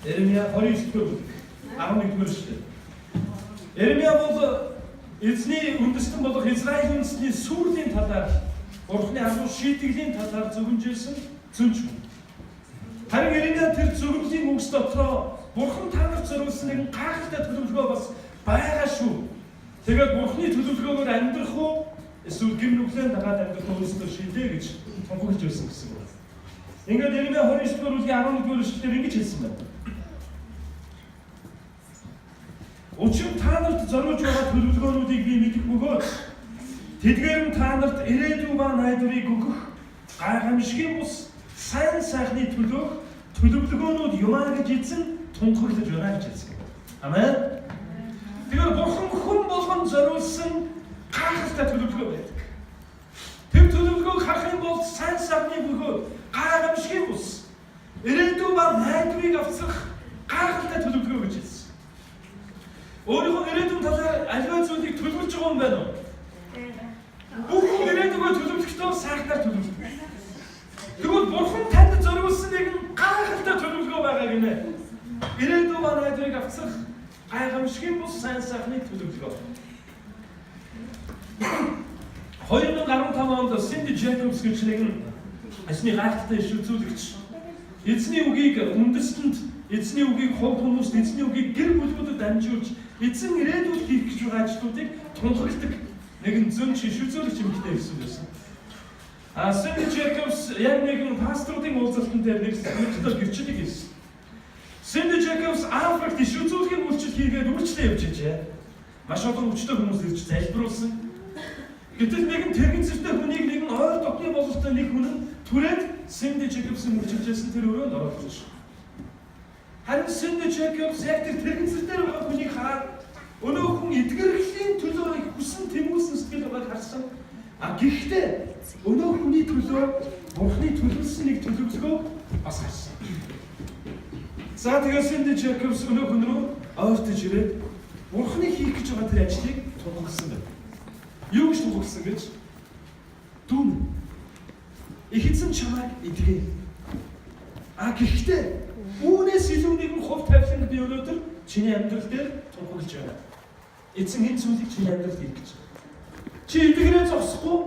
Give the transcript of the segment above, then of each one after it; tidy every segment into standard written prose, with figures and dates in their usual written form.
Иремья 29-р бүлэг 11-р эшлэл. Иремья бол эзний үндэстэн болох Израилийн үндэстний сүрлийн талаар Бурхны агуу шийтгэлийн талаар зөвгөнжсэн зөвч хүн. Харин Иремья тэр зөвгөлийн үгс дотроо Бурхан та нарт зориулсан нэгэн гайхалтай төлөвлөгөө бас байгаа шүү. Тэгээд Бурхны төлөвлөгөөгөөр амьдрах уу эсвэл гэр нүглээ дагаад амьдрах уу өөрсдөө шийдээ гэж тунхаглаж байсан гэсэн үг. Ингээд Иремья 29-р бүлгийн 11-р эшлэлээр ингэж хэлсэн байна. Учир та нарт зориулж байгаа төлөвлөгөөнүүдийг би мэдэх бөгөөд тэдгээр нь та нарт ирээдүйн ба найдварыг өгөх гайхамшигын бус сайн сайхны төлөвлөгөөнүүд юмаа гэж эзэн тунхаглаж байна гэж хэлсэн. Амен. Тэгэхээр Бурхан хүн болгон зориулсан гайхалтай төлөвлөгөө байдаг. Тэр төлөвлөгөөг харах юм бол сайн сайхны бөгөөд гайхамшигын бус ирээдүйн ба найдварыг авчрах гайхалтай төлөвлөгөө гэж хэлсэн. Өөрийнхөө ирээдүйн талаар аливаа зүйлийг төлөвлөж байгаа юм байна уу? Бүх хүн ирээдүгөө төлөвлөхдөө сайхнаар төлөвлөдөг. Тэгвэл Бурхан танд зориулсан нэгэн гайхалтай төлөвлөгөө байгаа гинэ. Ирээдүйн ба найдварыг авчрах гайхамшигын бус сайн сайхны төлөвлөгөө. 2015 онд Cindy Jacobs гэж нэгэн асны гайхалтай иш үзүүлэгч эзний үгийг үндэстэнд эзний үгийг хувь хүмүүст эзний үгийг гэр бүлүүдэд дамжуулж эзэн ирээдүйд хийх гэж байгаа ажлуудыг тунхагладаг нэгэн зөн иш үзүүлэгч эмэгтэй байсан. Cindy Jacobs яг нэгэн пасторуудын уулзалтан дээр нэг өчтөр гэрчлэг хийсэн. Cindy Jacobs Африкт иш үзүүлэхийн үйлчлэл хийгээд үйлчлээ явж байжээ. Маш олон хүчтэй хүмүүс ирж залбируулсан. Гэтэл нэгэн тэрэгцэртэй хүнийг нэгэн ойр дотны бололтой нэг хүн нь түрээд Cindy Jacobs-ын үйлчилжсэн тэр өрөөнд ороод ирж. Харин Cindy Jacobs яг тэр тэрэгцэртэй байгаа хүнийг хараад өнөө хүн эдгэрлийн төлөө их хүсэн тэмүүлсэн сэтгэл байгааг харсан. Гэхдээ өнөө хүний төлөө Бурхны төлөвлөсөн нэг төлөвлөгөө бас харсан. За тэгээд Cindy Jacobs өнөө хүн рүү ойртож ирээд Бурхны хийх гэж байгаа тэр ажлыг тунхагласан байна. Юу гэж тунхагласан гэж? Дүн. Их эзэн чамайг эдгээ. Гэхдээ үүнээс илүү нэгэн хувь тавиланг би өнөөдөр чиний амьдрал дээр тунхаглаж байна. Эзэн энэ зүйлийг чиний амьдралд хийх гэж. Чи эдгээрээ зогсохгүй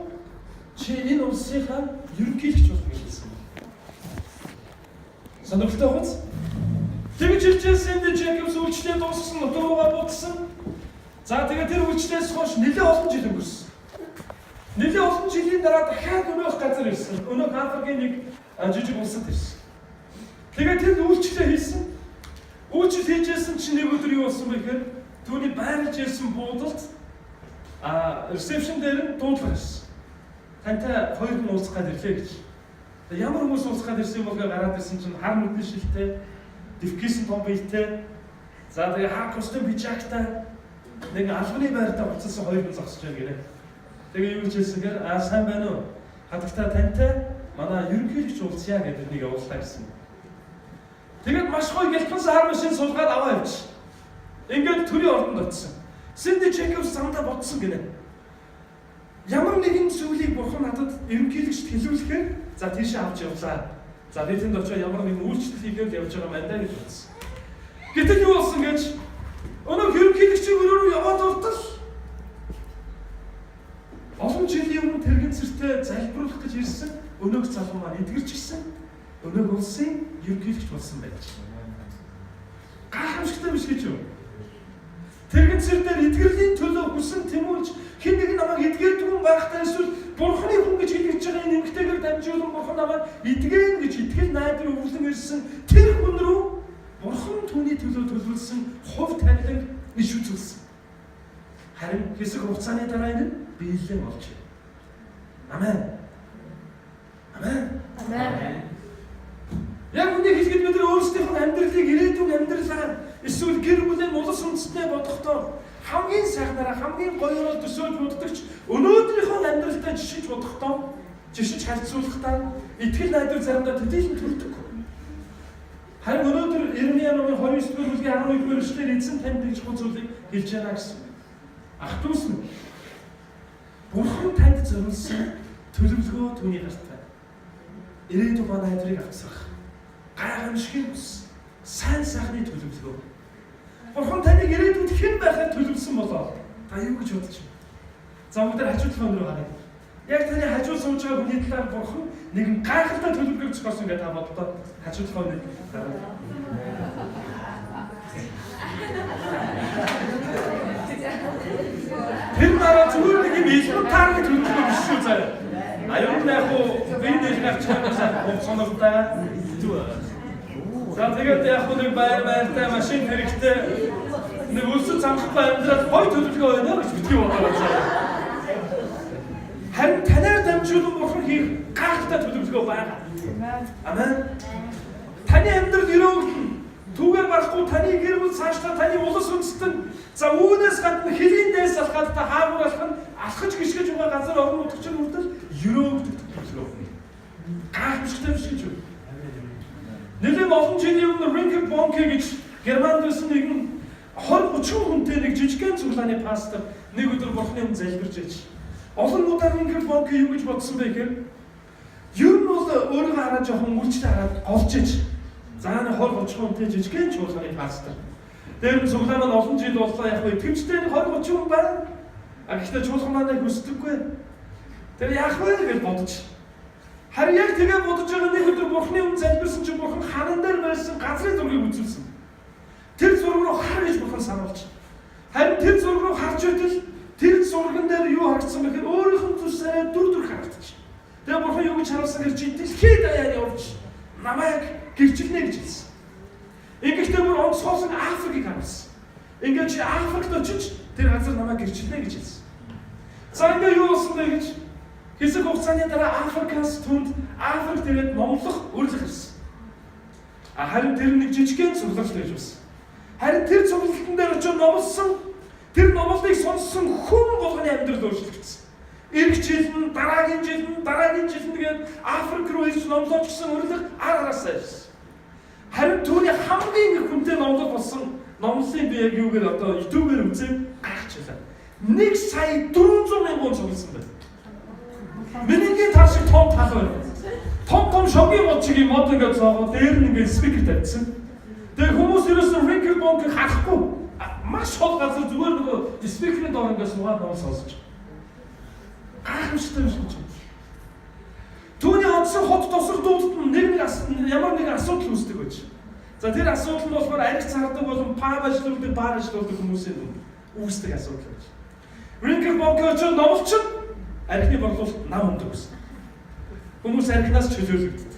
чи энэ улсынхаа ерөнхийлөгч болох гэсэн. Сонирхолтой гоц? Тэгж Cindy Jacobs үйлчлээ дууссан, нутуугаа будсан. За тэгээд тэр үйлчлээс хойш нэлээд олон жил өнгөрсөн. Нэлээд олон жилийн дараа дахиад өнөөх газар ирсэн. Өнөөх Африкийн нэг жижиг улсад ирсэн. Тэгээд тэр үйлчлээ хийсэн. Үйлчлэл хийжсэн чинь нэг өдөр юу болсон бэ гэхээр түүний байрлаж ирсэн буудалд ресепшн дээр нь дуудлага ирсэн. Тантай хоёр хүн уулзах гээд ирлээ гэж. Ямар хүмүүс уулзах гээд ирсэн юм бол гараад ирсэн чинь хар нүдний шилтэй, дэвкийсэн том биетэй. За тэгээ хаа костюм пижактай нэг албаны байртаа буцсан хоёр хүн зогсож байна гэнэ. Тэгээ юу гэж хэлсэн гэхээр сайн байна уу? Хадагтаа тантай манай ерөнхийлөгч уулзъя гэдэг нэг явууллаа гэсэн. Тэгээд маш гоё гэлтэн сар машин суулгаад аваа явчих. Ингээд төрийн ордонд очсон. Cindy Jacobs замдаа бодсон гинэ. Ямар нэгэн зүйлийг Бурхан надад ерөнхийлөгчд хэлүүлэхээр за тийшээ авч явлаа. За би тэнд очиж ямар нэгэн үйлчлэл хийгээд явж байгаа мэн даа гэж бодсон. Гэтэл юу болсон гэж өнөө ерөнхийлөгчийн өрөө рүү яваад уртал олон жилийн өмнө тэрэгцэртэй залбируулах гэж ирсэн өнөөх залуу маань эдгэрч гисэн өнөөх улсын ерөнхийлөгч болсон байж. Гайхамшигтай биш гэж юу? Тэрэгцэртэй эдгэрлийн төлөө хүсэн тэмүүлж хэн нэг намайг эдгэрдэг хүн байхдаа эсвэл Бурхны хүн гэж хэлж байгаа энэ эмгтэйгээр дамжуулан Бурхан намайг эдгэн гэж итгэл найдвар өвлөн ирсэн тэр хүн рүү Бурхан түүний төлөө төлөвлөсөн хувь тавиланг иш үзүүлсэн. Харин хэсэг хугацааны дараа энэ биелэн болж байна. Амен. Амен. Амен. Яг үнийг хэлгээд бид өөрсдийнхөө амьдралыг ирээдүйн амьдралаар эсвэл гэр бүлийн улс үндэстнээ бодохдоо хамгийн сайхнараа хамгийн гоёроо төсөөлж боддогч өнөөдрийнхөө амьдралдаа жишиж бодохдоо жишиж харьцуулахдаа итгэл найдвар заримдаа төдийлөн төрдөг. Харин өнөөдөр Иремья номын 29-р бүлгийн 11-р эшлэлээр эзэн танд гэж зүйлийг хэлж байна гэсэн. Ах дүүс нь Бурхан танд зориулсан төлөвлөгөө түүний гарт байна. Ирээдүйн ба найдварыг авчрах гайхамшигын ус сайн сайхны төлөвлөгөө. Бурхан таныг ирээдүйд хэн байхад төлөвлөсөн болоо та юу гэж бодож байна? За бүгд хажуудлын өнөр харъя. Яг таны хажуу сууж байгаа хүний талаар Бурхан нэгэн гайхалтай төлөвлөгөө зохиосон гэдэг та боддоо хажуудлын өнөр харъя. Тэр дараа зүгээр нэг юм илүү таарны төлөвлөгөө биш шүү заяа. Аюун яг уу виндэж гарч байгаа сонирхолтой. За тэгээд яг уу нэг байртай машин хэрэгтэй нэг өсөж замхтай амьдрал гой төлөвлөгөө байна гэж битгий бодлоо. Харин танаар дамжуулан Бурхан хийх гайхалтай төлөвлөгөө байна. Амен. Таны амьдрал өрөөгдөн түүгээр барахгүй таны гэр бүл цаашдаа таны улс үндэстэн за үүнээс гадна хэлийн дээс алхаад та хаагур алхах нь алхаж гიშгэж байгаа газар орон нутгчин хүртэл өрөөгдөх төлөвлөгөө. Гайхамшигтай биш гэж үү? Нэлээд олон жилийн өмнө Ринхард Бонке гэж Германд байсан нэгэн 20-30 хүнтэй нэг жижигхэн цуглааны пастор нэг өдөр Бурханы өмнө залбирч ээж. Олон удаа Ринхард Бонке юу гэж бодсон бэ гэхээр ер нь бол өөрийгөө хараад жоохон үржтэй хараад голж ээж. За нэг 20-30 хүнтэй жижигхэн цуглааны пастор. Тэр цуглаа маань олон жил боллоо яг нь төвчтэй 20-30 хүн байна. Гэхдээ чуулганаа хүсдэггүй. Тэр яах вэ гэж бодож. Харин яг тэгээ бодож байгаа нэг өдөр Бурханы өмнө залбирсан чинь Бурхан ханан дээр байсан газрын зургийг үзүүлсэн. Тэр зураг руу хар гэж Бурхан сануулж. Харин тэр зураг руу харж итэл тэр зурган дээр юу харагдсан бэ гэхээр өөрийнх нь зүсээ дүр харагдчих. Тэгээ Бурхан юу гэж харуулсан гэж чи дэлхийд даяар явж намайг гэрчилнэ гэж хэлсэн. Ингэхдээ бүр онцгойсон Африкийг харуулсан. Ингээд чи Африкт очиж тэр газар намайг гэрчилнэ гэж хэлсэн. За ингээ юу болсон бэ гэж хэсэг хугацааны дараа Африкаас түнд Африк тэгээд номлох үрлэх ирсэн. Харин тэр нэг жижигхэн цуглалт гэж байсан. Харин тэр цуглалтын дээр очиж номлосон тэр номлолыг сонссон хүн болгоны амьдрал өөрчлөгдсөн. Ирэх жил нь дараагийн жил нь тэгээд Африк руу ирж номлож гисэн үрлэг араасаа ирсэн. Харин түүний хамгийн их хүнтэй номлол болсон номлолын би яг юугээр одоо YouTube-ээр үзээд гайхчихлаа. 1,400,000 цугласан байна. Миний тал шиг том тал байна. Том шогийн модчиг юм мод ингээд зоогоо дээр нь ингээд спикер тавьсан. Тэгээ хүмүүс ерөөсөө Ринхард Бонке харахгүй маш хол газар зүгээр нөгөө спикерийн доор ингээд суугаад нуус сонсож. Гайхамшигтай юм шиг. Түүний онцгой хот тосор дуулалт нь ямар нэг асуудал үүсдэг байж. За тэр асуудал нь болохоор арх цардаг болон паб ажилладаг, бар ажилладаг хүмүүсийн үүсдэг асуудал байж. Ринхард Бонке очоод номлочин архины борлуулалт нам өндөг гэсэн. Хүмүүс архинаас чөлөөлөгддөг.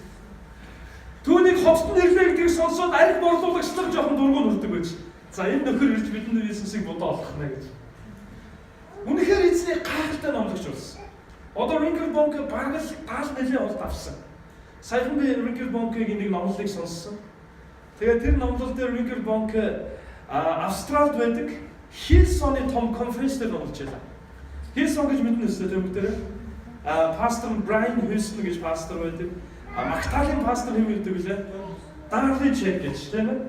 Түүнийг хотод нэрлэх гэдгийг сонсоод арх борлуулагчлаг жоохон дургуун хүрдэг байж. За энэ нөхөр ирж бидний Иесусыг бодоо олох нэ гэж. Үнэхээр эзний гайхалтай номлогч болсон. Одоо Ринхард Бонке бараг л гал нэлээд олд авсан. Саяхан би Ринхард Бонкегийн нэг номлолыг сонссон. Тэгээд тэр номлол дээр Ринхард Бонке Австралид байдаг Хилсоны том конференц дээр номлож байлаа. Хилсон гэж мэднэ үстэй тэр бүгдээрээ. Пастор Брайан Хилсон гэж пастор байдаг. Магдалины пастор хэм ирдэг үлээ. Дараагийн чек гэж тийм ээ.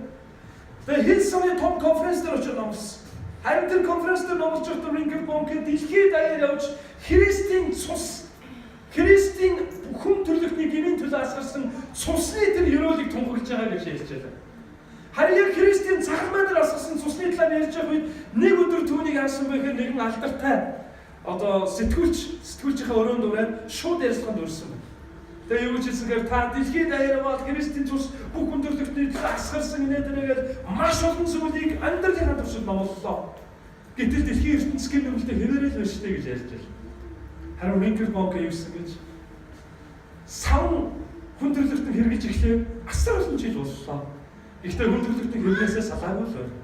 Тэгээд Хилсоны том конференц дээр очиж номлосон. Харин тэр конференц дээр номлож байгаа Ринхард Бонке дэлхийд даяар явж Христийн цус, Христийн хүн төрлөختний гмийн төлөө асгарсан цусны тэр ёроолыг тунхаглаж байгаа гэж хэлж байлаа. Харин яг Христийн цагаан дээр асгасан цусны талаар ярьж байгаа үед нэг өдөр түүнийг хаасан байхад нэгэн алдартай одоо сэтгүүлчийнхээ өрөөнд ураад шууд ярилцлаганд өрсөн байна. Тэгээ юу гэж хэлсэнгээр та дэлхийд даяар бол Христийн цус бүх хүн төрлөختний төлөө асгарсан инээ тэргээд маш олон зүйлийг амьдралынхаа туршид номлолоо. Гэтэл дэлхийн ертөнцийн нүгэлтэд хэвээрэл байна штэ гэж ярьж байна. Харин Ринхард Бонке юу гэсэн гэж сав хүн төрлөختөнд хэрэгж эхлэв асар олон жил боллоо. Гэхдээ хүн төрлөختөнд хэрэгнээсээ салаагүй л байна.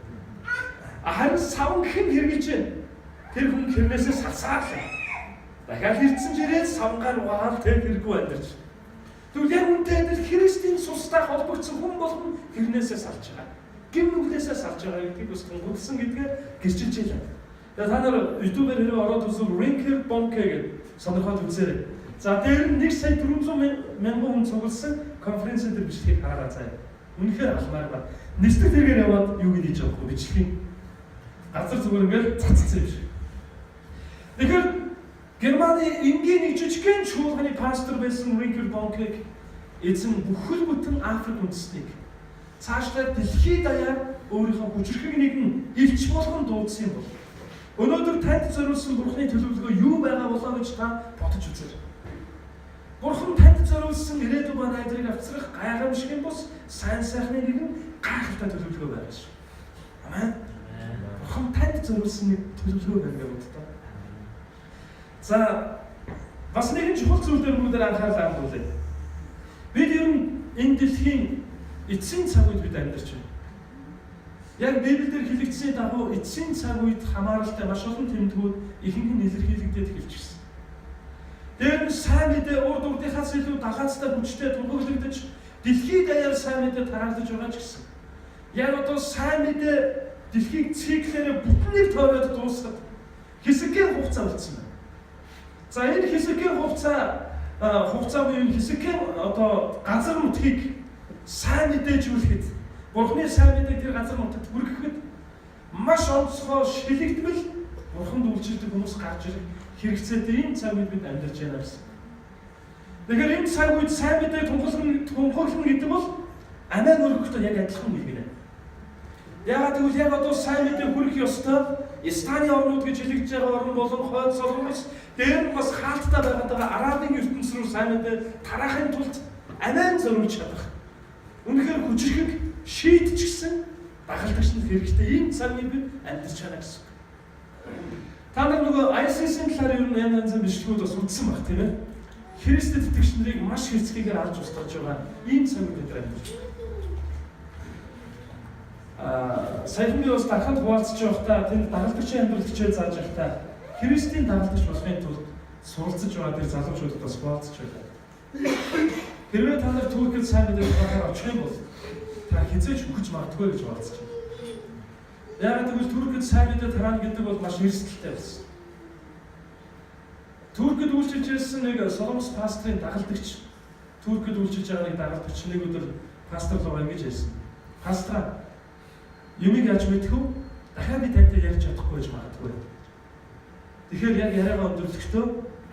Харин сав хэн хэрэгж тэр хүн хэрэгнээсээ салсаа л. Дахиад ирсэн жирээд савгаар угаал тэр хэрэггүй амьдарч. Тэгвэл яг үнтэй адил Христийн цустай холбогдсон хүн болгон хэрэгнээсээ салж байгаа. Гим нүглээсээ салж байгаа гэдгийг бас тунхагласан гэдгээ гэрчилж байлаа. Тэгээ та нар YouTube-ээр хэрэг ороод үзвэл Reinhard Bonnke гэдэг сонирхоод үзээрэй. За дээр нь 1,400,000 хүн цугласан конференцээр бичлэгийг хараа заяа. Үнэхээр алмаар байна. Нэстэг тэргээр яваад юу гэж хийж байгаа вэ? Бичлэгийн газар зүгээр ингээд цацсан юм шиг. Тэгэхээр Германы энгийн нэг жижигхэн чуулганы пастор байсан Reinhard Bonnke эзэн бүхэл бүтэн Африк үндэстнийг цаашлаад дэлхийд даяар өөрийнхөө хүчрхэг нэгэн илч болгон дуудсан юм бол өнөөдөр танд зориулсан Бурхны төлөвлөгөө юу байгаа болоо гэж та бодож үзээрэй. Бурхан танд зориулсан ирээдүйн ба найдрыг авчрах гайхамшиг юм бос сайн сайхны нэгэн гайхалтай төлөвлөгөө байгаа шүү. Амен. Бурхан танд зориулсан нэг төлөвлөгөө байгаа юм даа. За бас нэгэн чухал зүйл дээр бүгд анхаарлаа хандуулъя. Бид ер нь энэ дэлхийн эцсийн цаг үед бид амьдарч байна. Яг Библиэлд хэлэгдсэний дагуу эцсийн цаг үед хамааралтай маш олон тэмдгүүд ихэнх нь илэрхийлэгдээд эхэлж гисэн. Тэр нь сайн мэдээ урд урдынхаас илүү дагаацтай хүчтэй тунхаглагдаж дэлхийд даяар сайн мэдээ тараагдаж байгаа ч гэсэн. Яг одоо сайн мэдээ дэлхийг циклээр бүтнийг тойроод дуусгад хэсэгхэн хугацаа болсон байна. За энэ хэсэгхэн хугацаа буюу хэсэгхэн одоо газар нутгийг сайн мэдээжүүлэхэд Бурхны сайн мэдээг тэр газар нутагт хүргэхэд маш онцгой шилэгдвэл Бурханд үйлчлдэг хүмүүс гарч ирэх хэрэгцээтэй энэ цаг үед бид амьдарч байна гэсэн. Тэгэхээр энэ цаг үед сайн мэдээ тунхаглана гэдэг бол амиа өргөхтэй яг адилхан хэлгэнэ. Яагаад гэвэл яг одоо сайн мэдээ хүрэх ёстой Станы орнууд гэж хэлэгдэж байгаа орн болон хойд Солонгос дээр бас хаалттай байгаа Арабын ертөнц рүү сайн мэдээ тараахын тулд амиа зориулж чадах. Үнэхээр хүчрхэг шийдчихсэн дагалдагч нь хэрэгтэй ийм цаг үед бид амьдарч байна гэсэн. Та нар нөгөө ISIS-ийн талаар ер нь янз янзын бичлэгүүд бас үзсэн баг тийм ээ. Христэд итгэгч нарыг маш хэрцгийгээр авч устгаж байгаа ийм цаг үед бид амьдарч байна. Саяхан би бас дахиад хуваалцж байхдаа тэнд дагалдагчийн амьдрал хичээл зааж байхдаа Христийн дагалдагч болохын тулд суралцж байгаа тэр залуучуудад бас хуваалцж байлаа. Хэрвээ та нар Туркид сайн мэдээ болохоор очих юм бол та хязгаарч өгч магадгүй гэж бодож байна. Яг тэгвэл Туркид сайн мэдээ тараана гэдэг бол маш эрсдэлтэй байсан. Туркид үйлчилж ирсэн нэг Солонгос пастрын дагалдагч Туркид үйлчилж байгаа нэг дагалдагч нэг өдөр пастор руу ингэж хэлсэн. Пастра юмыг яаж мэдэх вэ? Дахиад би тантай ярьж чадахгүй гэж магадгүй. Тэгэхээр яг яриагаа өндөрлөхдөө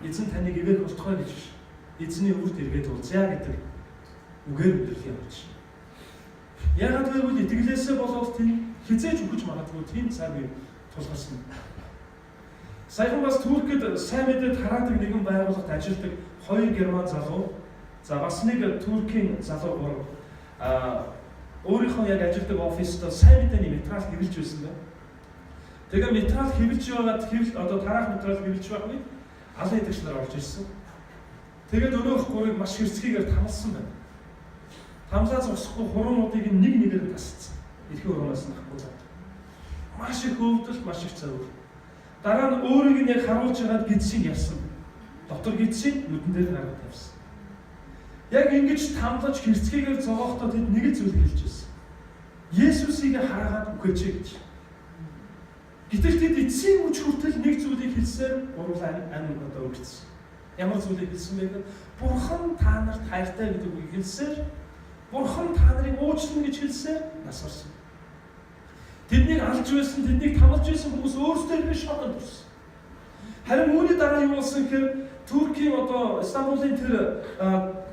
эзэн таныг ивэх болтугай гэж биш. Эзний үрд эргээд уулзъя гэдэг үгээр өндөрлөе явж. Яагаад гэвэл итгэлээсээ болоод тийм хизээж өгч магадгүй тийм цаг үе тулгарсан. Саяхан бас Туркид сайн мэдээ тараадаг нэгэн байгууллагт ажилладаг 2 герман залуу, за бас нэг Туркийн залуу өөрийнхөө яг ажилладаг оффист сайн мэдээний материал хэвлэж байсан байна. Тэгээ материал хэвлэж байгаад одоо тараах материал хэвлэж байх үед алын эдэгч нар орж ирсэн. Тэгээд өнөөх гурыг маш хэрцгийгээр тамалсан байна. Тамлаа зогсохгүй хуруунуудыг нэг нэгээр тасцсан. Эрхээ хуруунаас нахгүй. Маш их өвдөл, маш их цавь. Дараа нь өөрийг нь яг харуулж хагаад гидсийг ярьсан. Дотор гидсийг нүдэн дээр гаргаж тавьсан. Яг ингэж тамлаж хэрцгийгээр зогоохдоо тэд нэг зүйл хэлж байсан. Есүсийг хараагаад үхэж гэж. Гэтэл тэд эцсийн үеч хүртэл нэг зүйлийг хэлсээр гурван амин одоо өгсөн. Ямар зүйлийг хэлсэн бэ гэвэл Бурхан та нарт хайртай гэдэг үгийг хэлсээр Бурхан та нарыг уучлана гэж хэлсээр нас орсон. Тэднийг алж байсан, тэднийг тамалж байсан хүмүүс өөрсдөө их шоконд орсон. Харин үүний дараа юу болсон гэхээр Туркийн одоо Стамбулын тэр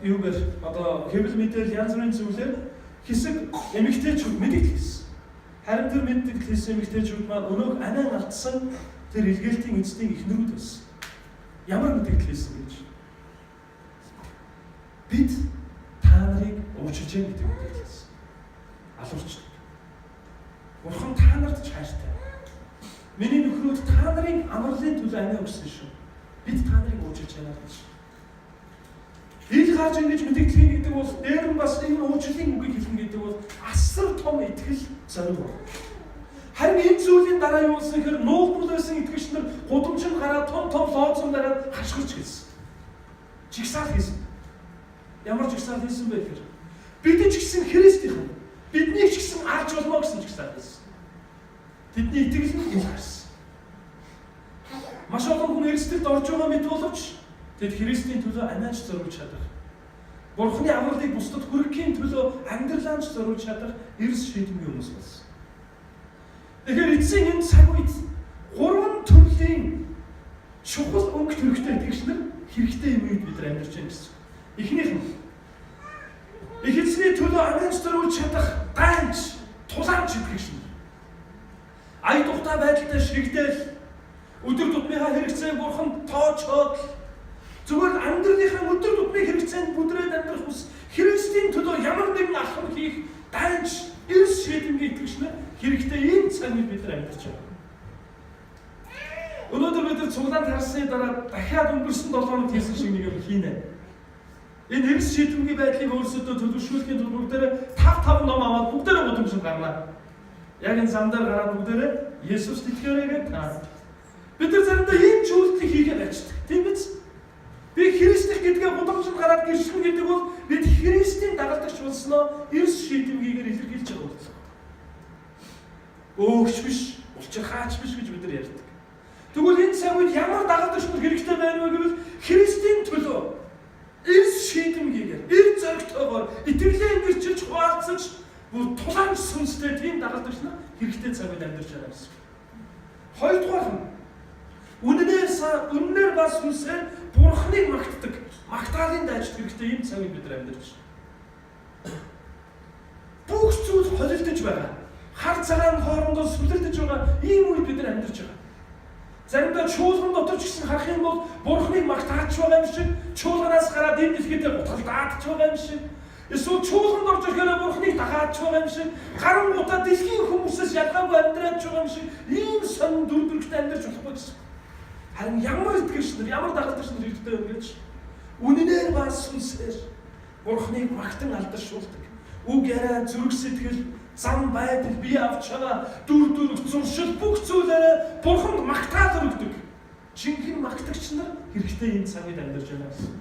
юугаар одоо хэвлэл мэдээлэл янз бүрийн зүйлээр хэсэг эмэгтэйчүүд мэдээлэл хийсэн. Харин тэр мэдээлэл хийсэн эмэгтэйчүүд маань өнөөх амиа алдсан тэр илгээлтийн эцдийн эхнэрүүд байсан. Ямар мэдээлэл хийсэн гэж. Бид та нарыг уучлж байгаа гэдэг мэдээлэл хийсэн. Алуурчдаг. Бурхан та нарт хайртай. Миний нөхрүүд та нарын амралтын төлөө амиа өгсөн шүү. Бид та нарыг уучлж байна гэж. Ил гарч ингэж мэдээлэл гэдэг бол дээр нь бас энэ уучлалын үгийг хэлнэ гэдэг бол асар том итгэл зориг байна. Харин энэ зүйлийн дараа юу болсон гэхээр нуугдмал байсан итгэгч нар гудамжинд гараад том лооцсон дараад хашгирч хэлсэн. Жигсаал хийсэн. Ямар жигсаал хийсэн бэ гэхээр бид ч гэсэн Христийн бидний ч гэсэн арч болмоо гэсэн жигсаал хийсэн. Тэдний итгэл нь ил гарсан. Маш олон хүн эрсдэлд орж байгаа мэт боловч тэд Христийн төлөө амиач зориулж чадах. Бурхны амралтыг бусдад хүргэхийн төлөө амьдралаач зориулж чадах эрс шийдэмгүй хүмүүс болсон. Тэгэхээр эцсийн энэ цаг үед 3 төрлийн чухал өнгө төрхтэй итгэгч нар хэрэгтэй юм үед бид нар амьдарч байна гэсэн. Эхнийх нь Их эзний төлөө аминч дөрвөлж чадах ганц тулаанч итгэх шин. Ая тухтай байдалтай шигдэл өдөр тутмынхаа хэрэгцээг бурхан тоочоод зүгээр амьдралынхаа өдөр тутмын хэрэгцээнд бүдрээд амьдрах ус Христийн төлөө ямар нэгэн алхам хийх ганц эрс шийдэмгий итгэж хэрэгтэй ийм цаг үед бид амьдарч байна. Өнөөдөр бид цуглаанд харсны дараа дахиад өнгөрсөн 7 хоног хийсэн шиг нэг юм хийнэ. Энэ эрс шийдэмгий байдлыг өөрсдөө төлөвшүүлэхийн тулд бүгдээрээ 5 ном аваад бүгдээрээ гудамжинд гарнаа. Яг энэ замдаар гараад бүгдээрээ Есүст итгээрэй гэж таа. Бид нар заримдаа ийм зүйлийг хийгээд аждаг. Тийм биз? Би Христх гэдгээ гудамжинд гараад гэршин гэдэг бол бид Христийн дагалдагч болсноо эрс шийдэмгийгээр илэрхийлж байгаа юм. Өөгч биш, улчирхаач биш гэж бид нар ярьдаг. Тэгвэл энэ цаг үед ямар дагалдагч нар хэрэгтэй байна вэ гэвэл Христийн төлөө эрс шийдэмгийгээр, эрс зоригтойгоор итгэлийн гэрчилж хуваалцаж бүр тулаанч сүнстэй тийм дагалдагч нар хэрэгтэй цаг үед амьдарч байгаа гэсэн. Хоёрдугаар нь үннээр бас сүнсээр Бурхныг магтдаг, магтаалын дайчд хэрэгтэй ийм цаг үед бид нар амьдарч байна. Бүх зүйл холилдож байгаа. Хар цагаан хоорондоо сүлэлдэж байгаа ийм үед бид нар амьдарч байгаа. Заримдаа чуулган дотор ч гэсэн харах юм бол Бурхныг магтаач байгаа юм шиг, чуулганаас гараад энэ дэлхийд гуталдаадч байгаа юм шиг, эсвэл чуулганд орж ирэхээр Бурхныг дагаад байгаа юм шиг, гарангуудаа дэлхийн хүмүүсээс ялгаагүй амьдраад байгаа юм шиг ийм сонин дүрдүрэгтэй амьдарч болохгүй гэсэн. Харин ямар итгэгч нар, ямар дагалдагч нар хэрэгтэй вэ гэж үнэнээр бас сүнсээр Бурхныг магтан алдаршуулдаг. Үг яриа, зүрх сэтгэл, зам байдал, бие авч байгаа дүрдүрэг, зуршил бүх зүйлээрээ Бурханд магтаал өргөдөг. Жинхэнэ магтагч нар хэрэгтэй энэ цаг үед амьдарч байна гэсэн.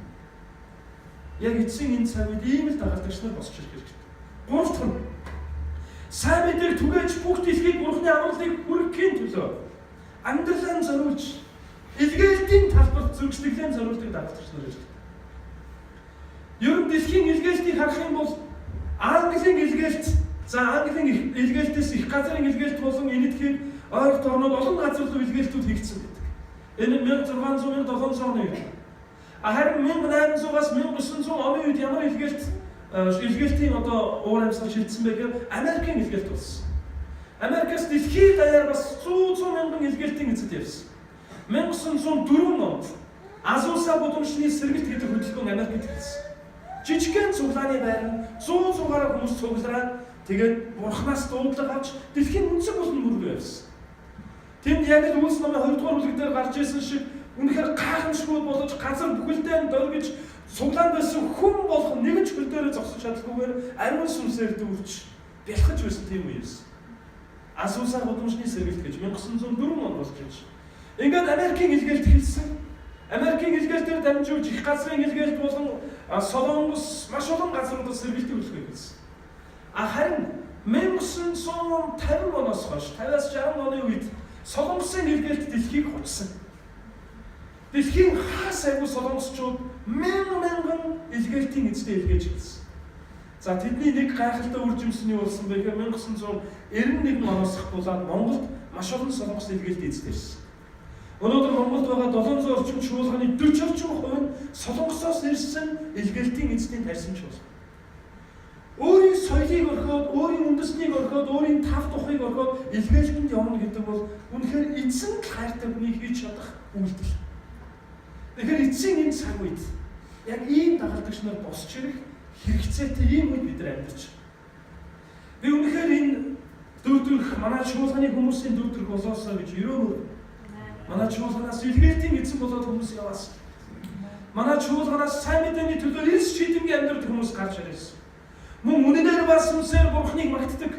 Яг эцсийн энэ цаг үед ийм л дагалдагч нар босч ирэх хэрэгтэй. Гуравдах нь сайн мэдээг түгээж бүх дэлхийг Бурхны амралтыг хүргэхийн төлөө амьдралаа зориулж илгээлтийн талбарт зүрхсэтгэлийн зориултыг дагалдагч нар хэрэгтэй. Ер нь дэлхийн илгээлтийг харах юм бол Английн илгээлт, Английн илгээлтээс их газрын илгээлт болон энэтхийг ойролт орнууд олон газар руу илгээлтүүд хийгдсэн байдаг. Энэ 1600-1700 оны үед. Харин 1800-аас 1900 оны үед ямар илгээлтийн уур амьсгал шилжсэн бэ гэхээр Америкийн илгээлт болсон. Америкаас дэлхийд даяар бас 100 мянган илгээлтийн эзэд явсан. 1904 онд Азууса гудамжны сэргэлт гэдэг хөтөлбөр Америкт ирсэн. Жижигхэн цуглааны байранд 100 гаруй хүмүүс цуглараад тэгээд Бурханаас дуудлага авч дэлхийн өнцөг болон мөргөө явсан. Тэнд яг л Үлс номын 2 дугаар бүлэг дээр гарч ирсэн шиг үнэхээр гайхамшгүй болж газар бүхэлдээ дөргиж цуглаанд байсан хүн болгон нэгэн ч хөл дээрээ зогсож чадалгүйгээр ариун сүнсээр дүүрч бэлхэж байсан тийм үе юмсан. Азууса гудамжны сэргэлт гэж 1904 онд болж ирсэн. Ингээд Америкийн илгээлт хэлсэн. Америкийн илгээлтээр дамжуулж их газрын илгээлт болон Солонгос маш олон газруудад сэргэлтийн үйлчлэг хийсэн. Харин 1950 оноос хойш 50-аас 60 оны үед Солонгосын илгээлт дэлхийг хучсан. Дэлхийн хаас айгүй солонгосчууд мянган илгээлтийн эзэдээ илгээж ирсэн. За тэдний нэг гайхалтай үр жимс нь юу болсон бэ гэхээр 1991 оноос хавуулаад Монголд маш олон солонгос илгээлт эзэд ирсэн. Өнөөдөр Монголд байгаа 700 орчим чуулганы 40 орчим хувь нь Солонгосоос ирсэн илгээлтийн эзний тарьсамж болно. Өөрийн соёлыг орхиод, өөрийн үндэснийг орхиод, өөрийн тав тухыг орхиод илгээлтэнд явна гэдэг бол үнэхээр эзэн хайртай хүний хийж чадах үйлдэл. Тэгэхээр эцсийн энэ цаг үед яг ийм дагалдагч нар босч ирэх хэрэгцээтэй ийм үед бид нар амьдарч байна. Би үнэхээр энэ дөрөвдүрх манай чуулганы хүмүүсийн дөрөвдүрх болоосоо гэж өрөөнөр. Манай чуулганаас илгээлтийн эзэн болоод хүмүүс яваас. Манай чуулганаас сайн мэдээний төлөө эрс шийдэмгий амьдрах хүмүүс гарч ирсэн. Мөн үнэнээр бас сүнсээр Бурхныг магтдаг.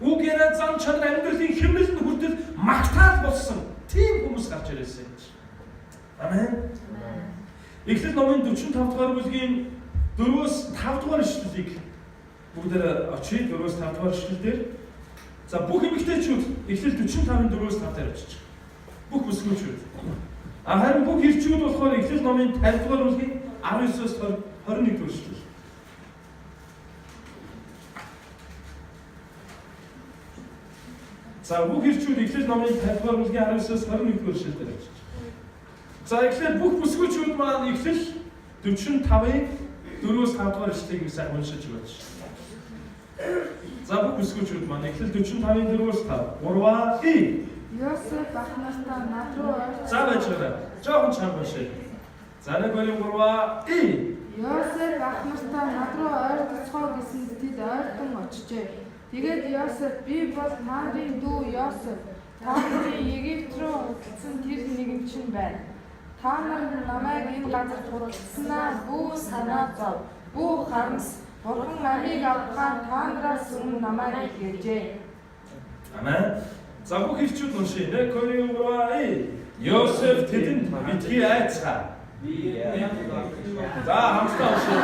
Үг яриа зам чанар амьдралын хэмнэлд хүртэл магтаал болсон. Тийм хүмүүс гарч ирсэн. Амен. Эхлэл номын 45 дугаар бүлгийн 4-өөс 5 дугаар ишлэлийг бүгдээр очие 4-өөс 5 дугаар ишлэлдэр за бүх эмэгтэйчүүд эхлэл 45-ын 4-өөс 5 дээр очиж. Бүх бүсгүүчүүд. Харин бүх ирчүүд болохоор эхлэл номын 50 дугаар бүлгийн 19-өөс 21 дугаар ишлэл. За бүх ирчүүд эхлэл номын 50 дугаар бүлгийн 19-өөс 21 дугаар ишлэлээр очиж. За эхлээд бүх бүсгүүчүүд маань эхлэл 45-ын 4-5 дугаар ишлэгийг сайн уншиж өгөөч. За бүх бүсгүүчүүд маань Эхлэл 45-ын 4-5 3 И Йосеф ах настаа над руу ойртсон. За бачаараа. Жохон чанга уншъя. За нэг болон 3 И Йосеф ах настаа над руу ойртцгоо гэсэнд тэд ойртон очжээ. Тэгээд Йосеф би бол Марийн дүү Йосеф. Та нарын Египт руу хөтлсөн тэр нэгэн чинь байна. Та нар намайг энэ газар туруулснаа бүү санаа зов. Бүү харамс. Бурхан намайг авахаар та нараас өмнө намайг иргэжээ. Амен. За бүх хэлчүүд уншъя. Нэг Коринф 3 И Йосеф тэдэнд битгий айцгаа. За хамтдаа уншъя.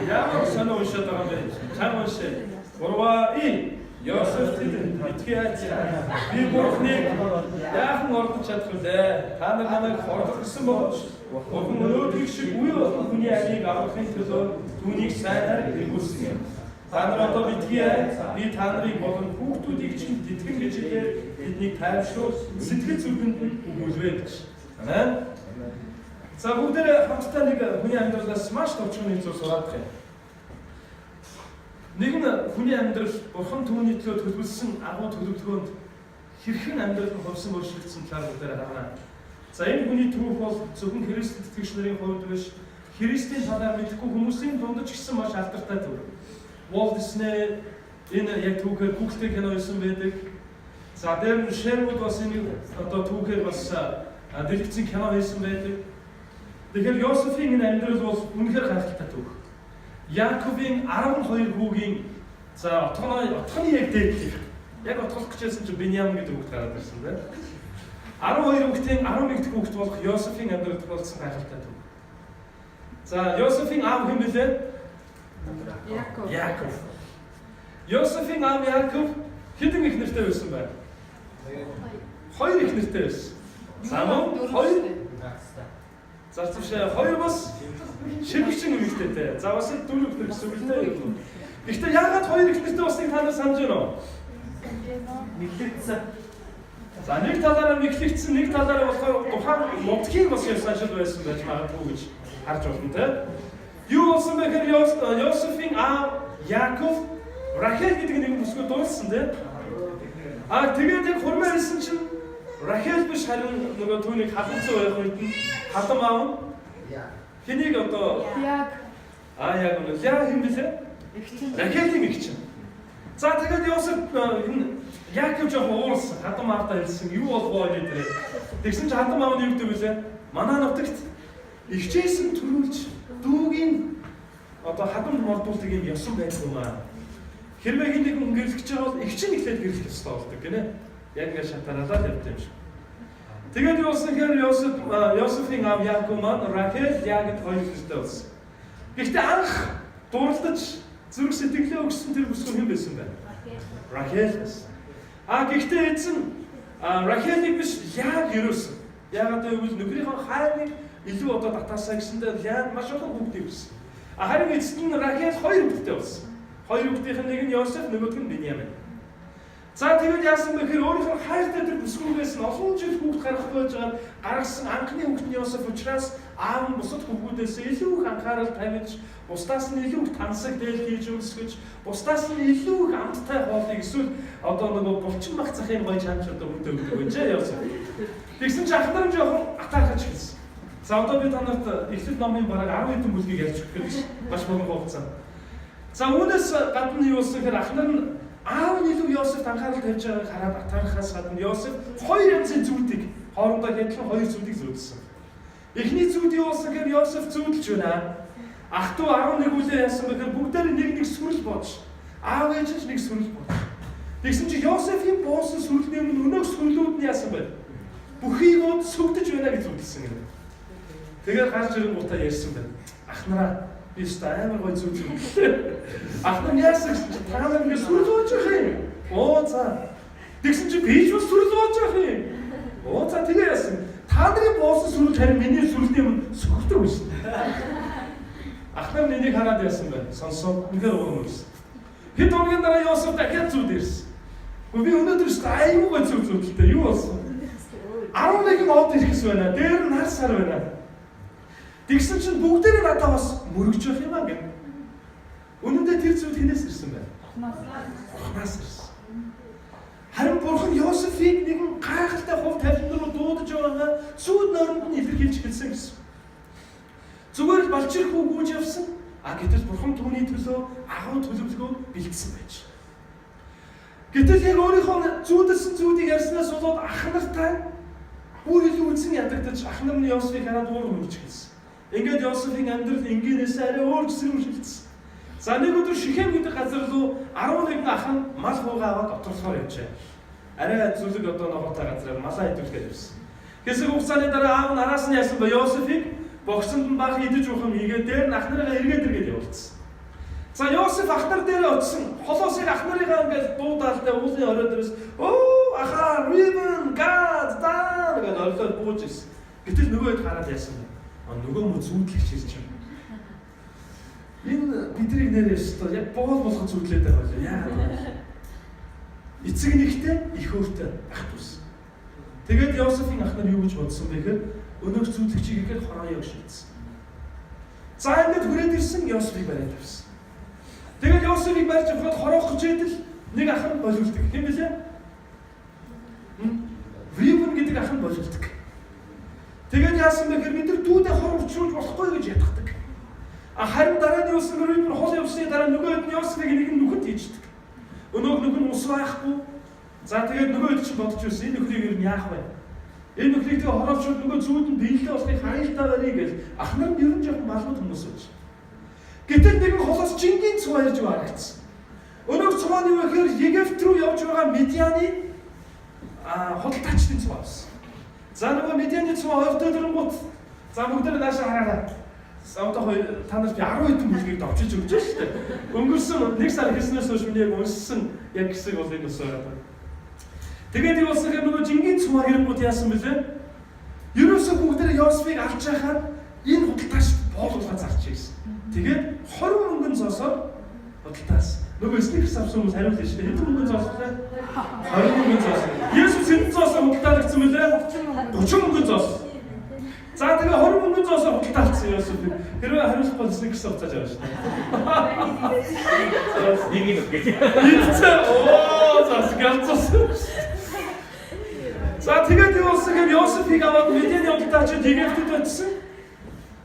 Ямар сонио уншаад байгаа юм бэ? Чам уншъя. 3 И Йосеф тэдэнд битгий айцгаа. Би Бурханыг яахан ордож чадах вэ? Та нар намайг хордох гэсэн бол Бурхан өнөөдрийг шиг үе болон хүний алийг аврахын төлөө түүнийг сайнаар хэрэгүүлсэн юм. Та нар одоо битгий би та нарыг болон хүүхдүүдийг чинь тэтгэн гэж хэлээд биднийг тайвшруул сэтгэл зүрхэнд нь өгүүлвэ гэж. Амен. За бүгдээ хамтдаа нэг хүний амьдралаас маш товчхон нэг зүйл сурах юм. Нэг нь хүний амьдрал Бурхан түүний төлөө төлөвлөсөн агуу төлөвлөгөөнд хэрхэн амьдрал нь хувьсан өөрчлөгдсөн талаар бүгдээ харна. За энэ хүний түүх бол зөвхөн Христэд итгэгч нарын хувьд биш, Христийн талаар мэдхгүй хүмүүсийн дунд ч гэсэн маш алдартай түүх. Walt Disney энэ яг түүхээр Google-тэй кино хийсэн байдаг. За дээр нь Sherwood бас энэ одоо түүхээр бас дэлгэцэн кино хийсэн байдаг. Тэгэхээр Йосефийн энэ амьдрал бол үнэхээр гайхалтай түүх. Яаковын 12 хүүгийн за отгоны яг дээд. Яг отголох гэжсэн чинь Биньямин гэдэг хүүхд гараад ирсэн байна. 12 хүүхдийн 11 дэх хүүхд болох Йосефийн амьдралд болсон гайхалтай түүх. За Йосефийн аав хэн бэлээ? Яаков. Йосефийн аав Яаков хэдэн их нэртэй байсан бэ? 2 их нэртэй байсан. За мөн 2. За тийшээ 2 бас ширхэгчин эмэгтэйтэй. За бас 4 их нэр гэсэн үг дээ. Гэхдээ яагаад 2 их нэртэй болсныг та нар санаж байна уу? Мэдлэгдсэн. За нэг талаараа мэдлэгдсэн, нэг талаараа болохоор тухайн модхийн бас ясаашил байсан байж магадгүй гэж харж байна те. Юу болсон бэ гэхээр Йосефийн аав Яаков Рахел гэдэг нэг бүсгүй дууссан те. Тэгээд яг хурмаа хэлсэн чинь Рахел биш харин нөгөө түүнийг халуунцсан байх үед нь халам аав. Хэнийг одоо Яг яг нь хэн бэлээ? Рахелийн эгч. За тэгээд Йосеф Яаков жоо уурсан хадам аавтай хэлсэн юу болов вэ гэдэг. Тэгсэн чинь хадам аав нь юу гэдэг вүлээ? Манай нутагт эгчээсэн төрүүлж дүүгийн одоо хадам мордуулдаг юм ёсон байсан юм аа. Хэрвээ нэг хүн гэрлэж байгаа бол эгч нь ихлээд гэрлэх ёстой болдог гинэ. Яг ингэ шатаралаад явдаг юм шиг. Тэгээд юу болсон гэхээр Йосефийн аав Яаков маань Рахел яг хоёр нэртэй болсон. Гэхдээ анх дурлаж зүрх сэтгэлээ өгсөн тэр бүсгүй хэн байсан бэ? Рахел байсан. Гэхдээ эзэн Рахелийг биш яг юусэн. Яагаад гэвэл нөхрийнхөө хайрыг илүү одоо татаасаа гэсэндээ яг маш олон хүүхдээ байсан. Харин эцэст нь Рахел 2 хүүхдээ болсон. 2 хүүхдийн нэг нь Йосеф, нөгөөх нь Биньямин. За тэгээд яасан бэ гэхээр өөрийнхөө хайртай тэр бүсгүйгээс нь олон жил хүүхд гаргах байж байгаа гаргасан анхны хүүхд нь Йосеф учраас аав нь бусад хүүхдүүдээс илүү их анхаарал тавьж, бусдаас нь илүү их тансаг дээл хийж өмсгөж, бусдаас нь илүү их амттай хоолыг эсвэл одоо нөгөө булчин мах захын гоё чанч одоо өгдөг байж Йосеф. Тэгсэн чинь ахнаар нь жоохон атаархаж хэлсэн. За одоо би та нарт Эхлэл номын бараг 10 хэдэн бүлгийг ярьж өгөх гэж маш богино хугацаанд. За үүнээс гадна юу болсон гэхээр ахнаар нь аав нь илүү Йосефт анхаарал тавьж байгааг хараад атаархаас гадна Йосеф 2 янзын зүүдийг хоорондоо хэдлэн 2 зүүдийг зүүдсэн. Эхний зүүд юу болсон гэхээр Йосеф зүүдэлж байна. Ах トゥ 11 үлээ яасан гэхээр бүгдээр нэг сүрэл бодож. Аав ээж нь нэг сүрэл бодож. Тэгсэн чинь Йосефийн буусан сүрэлний өмнө өнөөх сүрлүүд нь яасан бэ? Бүхийгөө сүгдэж байна гэж зүүдэлсэн юм. Тэгээд гарч ирэн гутаа ярьсан байна. Ахнараа би амар гой зүүд юм. Ахнаа яасан чи та нар ингэ сүрлөөж явах юм. Оо за. Тэгсэн чи би ч бас сүрлөөж явах юм. Оо за тэгээ яасан. Та нарын буусан сүрэл харин миний сүрэлний өмнө сүгддэг байсан. Ахнаа нэнийг хараад яасан бэ? Сонсоод үнээр уумсан. Хэд хоногийн дараа Йосеф дахиад зүүд ирсэн. Би өнөөдөр ч аюу гой зүүдэлтэй юу болсон? 11 од ирэхс байна. Дээр нь нар сар байна. Тэгсэн чинь бүгдээрээ надад бас мөрөгж явах юм аа гэх. Үнэндээ тэр зүйл хинээс ирсэн байна? Бурханаас ирсэн. Харин Бурхан Йосефийг нэгэн гайхалтай хувь тавилан руу дуудаж байгаа зүүд нойронд нь илэрхийлж хэлсэн гэсэн. Зүгээр л балчирхүү гүйж явсан. Гэтэл Бурхан түүний төлөө агуу төлөвлөгөө бэлдсэн байж. Гэтэл яг өөрийнхөө зүүдэлсэн зүүдийг ярьснаас болоод ах нартай бүр илүү үсэн ядагдаж ах нар нь Йосефийг хараад уур хөрж хэлсэн. Ингээд Йосефийн амьдрал энгийнээс арай өөр гэсрэмшилсэн. За нэг өдөр Шихем гэдэг газар руу 11 ах нь мал хуугаа аваад доторсоор явжээ. Арай зүлэг одоо ногоотой газраар малаа идүүлгээд ирсэн. Хэсэг хугацааны дараа аав нь араас нь яасан ба Йосефийг богсонд нь баг идэж уух юм хийгээд дээр нь ах нарыгаа эргээд явуулсан. За Йосеф ах нар дээр очсон. Холоосыг ах нарыгаа ингээд дуудаалтай уулын орой дээрээс ахаа Рибен Гад даа гэж орлоод бууж ирсэн. Гэтэл нөгөө хэд хараад яасан бэ? Нөгөө мө зүүдлэгч ирж байна. Энэ бидний нэрээс тоо яг боол болгох зүтлээд байгаа юм. Яагаад вэ? Эцэг нэгтэй их өөртөө ах дүүс. Тэгээд Йосефийн ах нар юу гэж бодсон бэ гэхээр өнөөх зүтлэгчийг ихэд хороо явж шийдсэн. За ингээд хүрээд ирсэн Йосефийг бариад тавьсан. Тэгээд Йосефийг барьж авахад хороох гэж идэл нэг ах нь боловлдог. Хэм бэлээ? Рибен гэдэг ах нь боловлдог. Тэгээд яасан бэ гэхээр бид нар дүүдээ хор учруулж болохгүй гэж ятгадаг. Харин дараа нь юусан Рибен хол явсны дараа нөгөөд нь Йосефийг нэг нь нүхэд хийждэг. Өнөөх нь ус байхгүй. За тэгээд нөгөөд чинь бодож байсан энэ нөхрийг ер нь яах вэ? Энэ нөхрийг тэгээ хороолчуд нөгөө зүүд нь биелэлээ болохыг харилтаа барья гэж ах нар нь ер нь жоохон малгууд хүмүүс байж. Гэтэл нэгэн холоос жингийн цуваа ирж харагдсан. Өнөөх цуваа нь юу гэхээр Египт рүү явж байгаа Медианы худалдаачдын цуваа байсан. За нөгөө Медианы цуваа ойртоо дөрөнгөт за бүгдээ наашаа хараарай. Одоо хоёр та нарт 10 хэдэн бүлгийг давчиж өгч шүү дээ. Өнгөрсөн 1 сар хийснээс хойш миний яг унссан яг хэсэг бол энэ ус байгаа. Тэгээд юу болсон гэхээр нөгөө жингийн цуваа хэрэггүүд яасан бэлээ? Ерөөсөө бүгдээ Йосефийг алж яхаад энэ худалдаач боолуулга зарчих гэсэн. Тэгээд 20 мөнгөн зоосоор худалдаас. Нөгөө Стикс авсан хүмүүс хариулж шүү дээ. Хэдэн мөнгөн зоослоо? 20 мөнгөн зоос. Есүс хэдэн зоосоор худалдаалагдсан бэлээ? 30 мөнгөн зоос. За тэгээ 20 мөнгөн зоосоор худалдаалсан Йосеф. Хэрвээ хариулахгүй Стикс авцааж байгаа шүү дээ. Нэг юм гэж. За тэгээд юу болсон гэхээр Йосефийг аваад Медианы худалдаачид Египтэд очсон.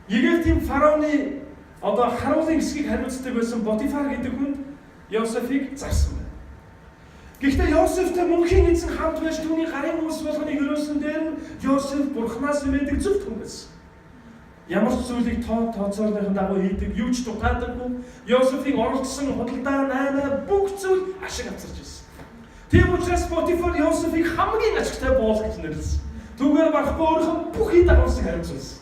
Египтийн фараоны одоо харуулын хэсгийг хариуцдаг байсан Потифар гэдэг хүнд Йосефийг зарсан байна. Гэхдээ Йосефтэй мөнхийн эзэн хамт байж түүний гарын ус болгоныг өрөөсөн дээр нь Йосеф Бурханаас ирээдэг зөвхт хүн байсан. Ямар ч зүйлийг тооцоолныхын дагуу хийдэг, юу ч дутаадаггүй. Йосефийн оролцсон худалдаа наймаа бүх зүйл ашиг авчирч байсан. Тийм учраас Потифар Йосефийг хамгийн ашигтай боол гэж нэрлэсэн. Түүгээр барахгүй өөрийнхөө бүхий дагуулсыг хариуцсан.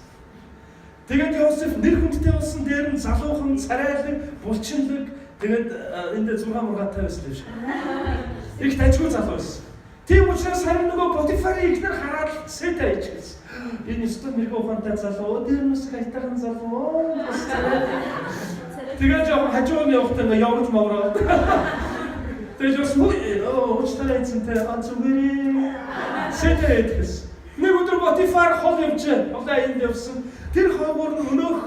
Тэгээд Йосеф нэр хүндтэй болсон дээр нь залуухан, царайлаг, булчинлаг тэгээд энд 6 мургаатай байсан юм шиг. Их тажгүй залуу байсан. Тийм учраас харин нөгөө Потифарын ихнэр хараад сэтэй ичсэн. Энэ өстө мэрэгэн ухаантай залуу, дээр нь хайтархан залуу. Тэгээд яг хажууг явахдаа явж мавраа. Тэгээд уучлаарай эзэнтэй зүгээр сэтэй ичсэн. Нэг өдөр Потифар хол явжээ. Одоо энд явсан. Тэр хойгоор нь өнөөх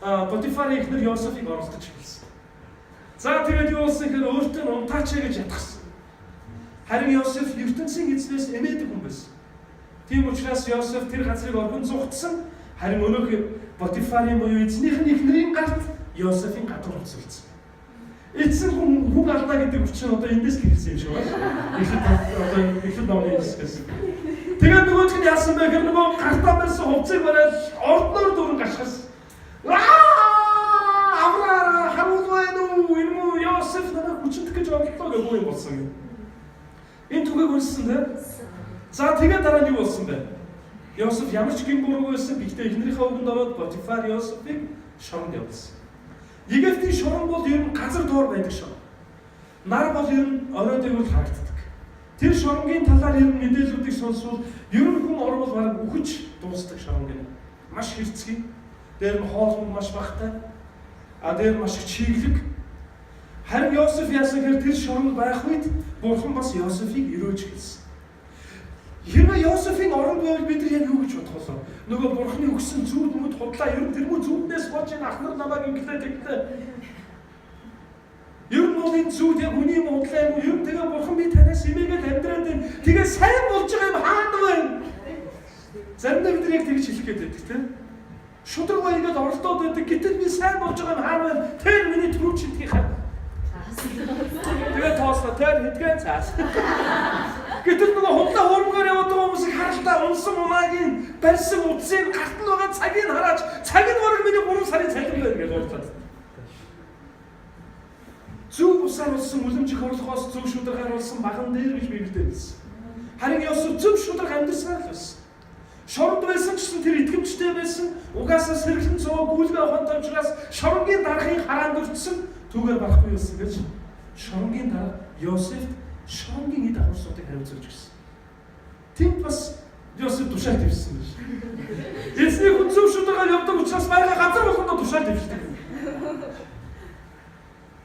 Потифарын ихнэр Йосефийг оролдож хэлсэн. За тэгээд юу болсон гэхээр өөртөө унтаач гэж ятгсан. Харин Йосеф ертөнцийн эзнээс эмээдэг хүн байсан. Тийм учраас Йосеф тэр газрыг орхон зугтсан. Харин өнөөх Потифарын буюу эзнийх нь ихнэрийн гарт Йосефийн гадуур хувцалсан. Эцэг хүн алдаа гэдэг үгч нь одоо эндээс л хэлсэн юм шиг байна. Ихэд номын хэсгээс. Тэгээд нөгөөд нь яасан бэ гэхээр нөгөө гартаа барьсан хувцсыг бариад ордноор дөрөн гашгас. Авраа харуулвэн үү энэ муу Йосеф надад хүчтэй гэж бодлоо гэх юм болсон юм. Энэ түгээг унссан дээ. За тэгээд дараа нь юу болсон бэ? Йосеф ямар ч гин буруу байсан гэхдээ эхнэрийнхээ үгэнд ороод Потифар Йосефийг шоронд явуулсан. Египтийн шорон бол ер нь газар дуур байдаг шорон. Нар бол ер нь орой дээгүүр харагддаг. Тэр шоронгийн талаар ер нь мэдээллүүдийг сонсвол ер нь хүн орвол бараг үхэж дуусдаг шорон гэнэ. Маш хэрцгий. Дээр нь хоолн маш багтай. Дээр маш их чиглэг. Харин Йосеф яасан гэхээр тэр шоронд байх үед Бурхан бас Йосефийг өрөөж хэлсэн. Хэрвээ Йосефийн орон байвал бид нар яг юу гэж бодох вэ? Нөгөө Бурхны өгсөн зүйл нүд худлаа ер нь тэрмүү зүйлнээс болж энэ ах нар намайг инглээ тэгтээ. Ер нь бол энэ зүйл яг үний муудлаа юм. Ер нь тэгээ Бурхан би танаас имээгээд амьдраад байна. Тэгээ сайн болж байгаа юм хаана вэ? Заримдаа бид нар яг тэгж хэлэх гээд байдаг тийм. Шудраг байгаад оролдоод байдаг. Гэтэл би сайн болж байгаа юм хаана вэ? Тэр миний түрүүч хэлтгий хаа. Тэгээ тоослоо тэр хэдгэн цаас. Гэтэл нөгөө худлаа хуурмгаар яваад байгаа хүмүүсийг харалтаа унсан унаагийн барьсан утсыг гарт нь байгаа цагийг хараач цаг нь бараг миний 3 сарын цалин байна гэж уурлаад. Зөв усаар болсон үлэмжих орлохоос зөв шударгаар болсон баган дээр гэж Библиэд хэлсэн. Харин Йосеф зөв шударга амьдсаар л байсан. Шоронд байсан ч гэсэн тэр итгэмжтэй байсан. Угаасаа сэргэлэн цоо гүйлгээ ухаантай учраас шоронгийн дарахыг хараанд өртсөн түүгээр барахгүй байсан гэж шоронгийн дарга Йосеф шоронгийн эд ахуйсуудыг хариуцуулж гисэн. Тэнд бас Йосеф тушаал тавьсан байж. Эзний хүн зөв шударгаар явдаг учраас байга газар болгондоо тушаал тавьчихдаг.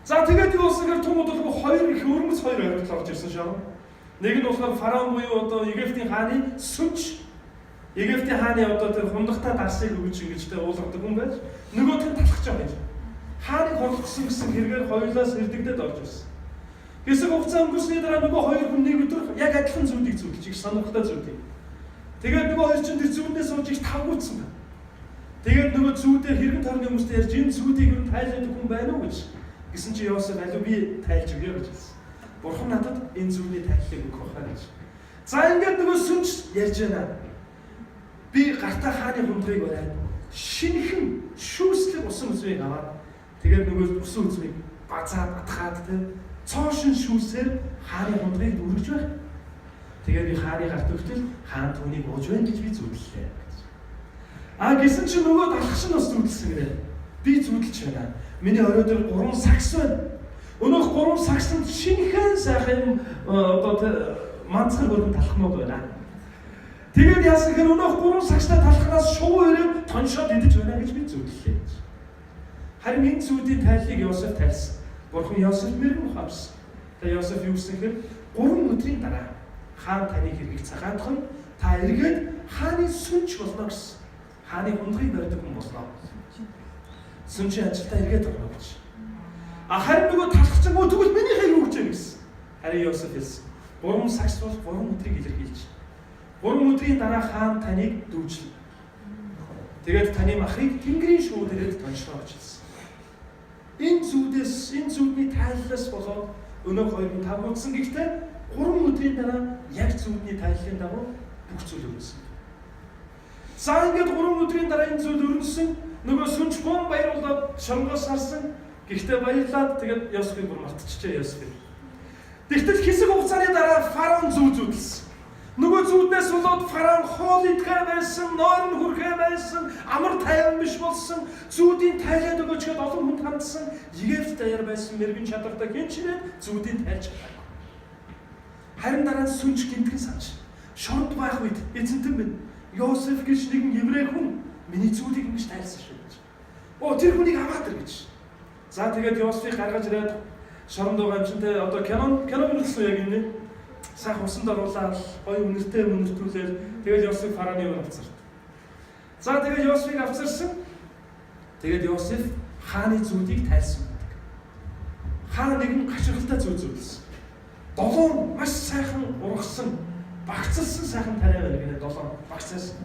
За тэгээд Йосефээр тун удалгүй хоёр их өрмөц хоёр ойртол орж ирсэн шорон. Нэг нь болохоор фараон буюу одоо Египтийн хааны сүнж Египтийн хааны одоо тэр хундахтай дарсыг өгч ингэж тэ уулгадаг хүн байж нөгөөх нь талхаж байгаа гэж. Хааныг хорлосон гэсэн хэрэгээр хоёулаас хэрдэгдээд орж ирсэн. Хэсэг хугацаа өнгөрсний дараа нөгөө хоёр хүн нэг өдөр яг адилхан зүйлийг зөвлөж их сонирхолтой зүйлийг. Тэгээд нөгөө хоёр чинь тэр зүйлнээс сууж их тавгуутсан байна. Тэгээд нөгөө зүүдээр хэрэгэн тойрны хүмүүстэй ярьж энэ зүүдийг юу тайлбарлах хүн байна уу гэж. Гэсэн чи Йосеф алуу би тайлж өгье гэж хэлсэн. Бурхан надад энэ зүйлний тайллыг өгөх байхаа гэж. За ингээд нөгөө сүнж ярьж байна. Би гартаа хааны хундрыг бариад шинхэн шүүслэг усан үзмийг аваад тэгээд нөгөө усан үзмийг базаад батгаад тэ цоошин шүүсээр хааны хундрыг дүүргэж байх. Тэгээд би хааны гарт өгтөл хаан түүнийг ууж байна гэж би зүудлээ. Гэсэн чи нөгөө далхаш нь бас зүудэлсэн гэрээ. Би зүудэлж байна. Миний орой дээр 3 сагс байна. Өнөөх 3 сагсанд шинхэн сайхан одоо манцгар хөргөн талхнууд байна. Тэгээд яасан гэхээр өнөөх 3 сагстай талхнаас шувуу ирээд тоншоод идэж байна гэж би зүудлээ. Харин энэ зүудийн тайллыг Йосеф тайлсан. Бурхан Йосеф мэрэгэн ухаавсан. Тэгээд Йосеф юу гэсэн хэрэг 3 өдрийн дараа хаан таныг хэргийг цагаатгах нь та эргээд хааны сүнж болно гэсэн. Хааны хундрыг барьдаг хүн болно. Сүнжийн ажилдаа эргээд орно гэж. Харин нөгөө талхагчгүй тэгвэл минийхээ юу гэж яах гэсэн. Харин Йосеф хэлсэн. 3 сагс бол 3 өдрийг илэрхийлж. 3 өдрийн дараа хаан таныг дүүжлээ. Тэгээд таны махыг тэнгэрийн шүүдэрээд тоншроо гэж хэлсэн. Энэ зүүдний тайллаас болоод өнөөх хоёр нь тавгуудсан гэхдээ 3 өдрийн дараа яг зүүдний тайллын дагуу бүх зүйл өрнөсөн. За ингээд 3 өдрийн дараа энэ зүйл өрнөсөн нөгөө сүнж бом баярлаад шонгоос харсан. Гэхдээ баярлаад тэгээд Йосефийг бүр мартчихжээ Йосеф. Тэгтэл хэсэг хугацааны дараа фараон зүүдэлсэн. Нөгөө зүүднээс болоод фараон хоол идэх байсан, нойрон хүрхээ байсан, амар тайван биш болсон, зүүдийн тайлаад өгөөч гээд олон хүнд хандсан, Египт даяар байсан мэрэгэн чадвартай гинчрээд зүүдийн тайлж чадаагүй. Харин дараа нь сүнж гинтгэн санаж. Шоронд байх үед эзэнтэн минь Йосеф гэж нэгэн еврей хүн миний зүүдийг ингэж тайлсан шүү гэж. Тэр хүнийг аваад ир гэж. За тэгээд Йосефийг гаргаж ирээд шоронд байгаа юм чинь те одоо кино үзсэн яг энэ. Сайхан усанд оруулаад гоё үнэртүүлээд тэгээд Йосеф фарааны өмнө авцарт. За тэгээд Йосефийг авцарсан. Тэгээд Йосеф хааны зүүдийг тайлсан байдаг. Хаан нэгэн гашралтай зүүд зүүдэлсэн. 7 маш сайхан ургасан, багцалсан сайхан тариа байна гэнэ 7 багцалсан.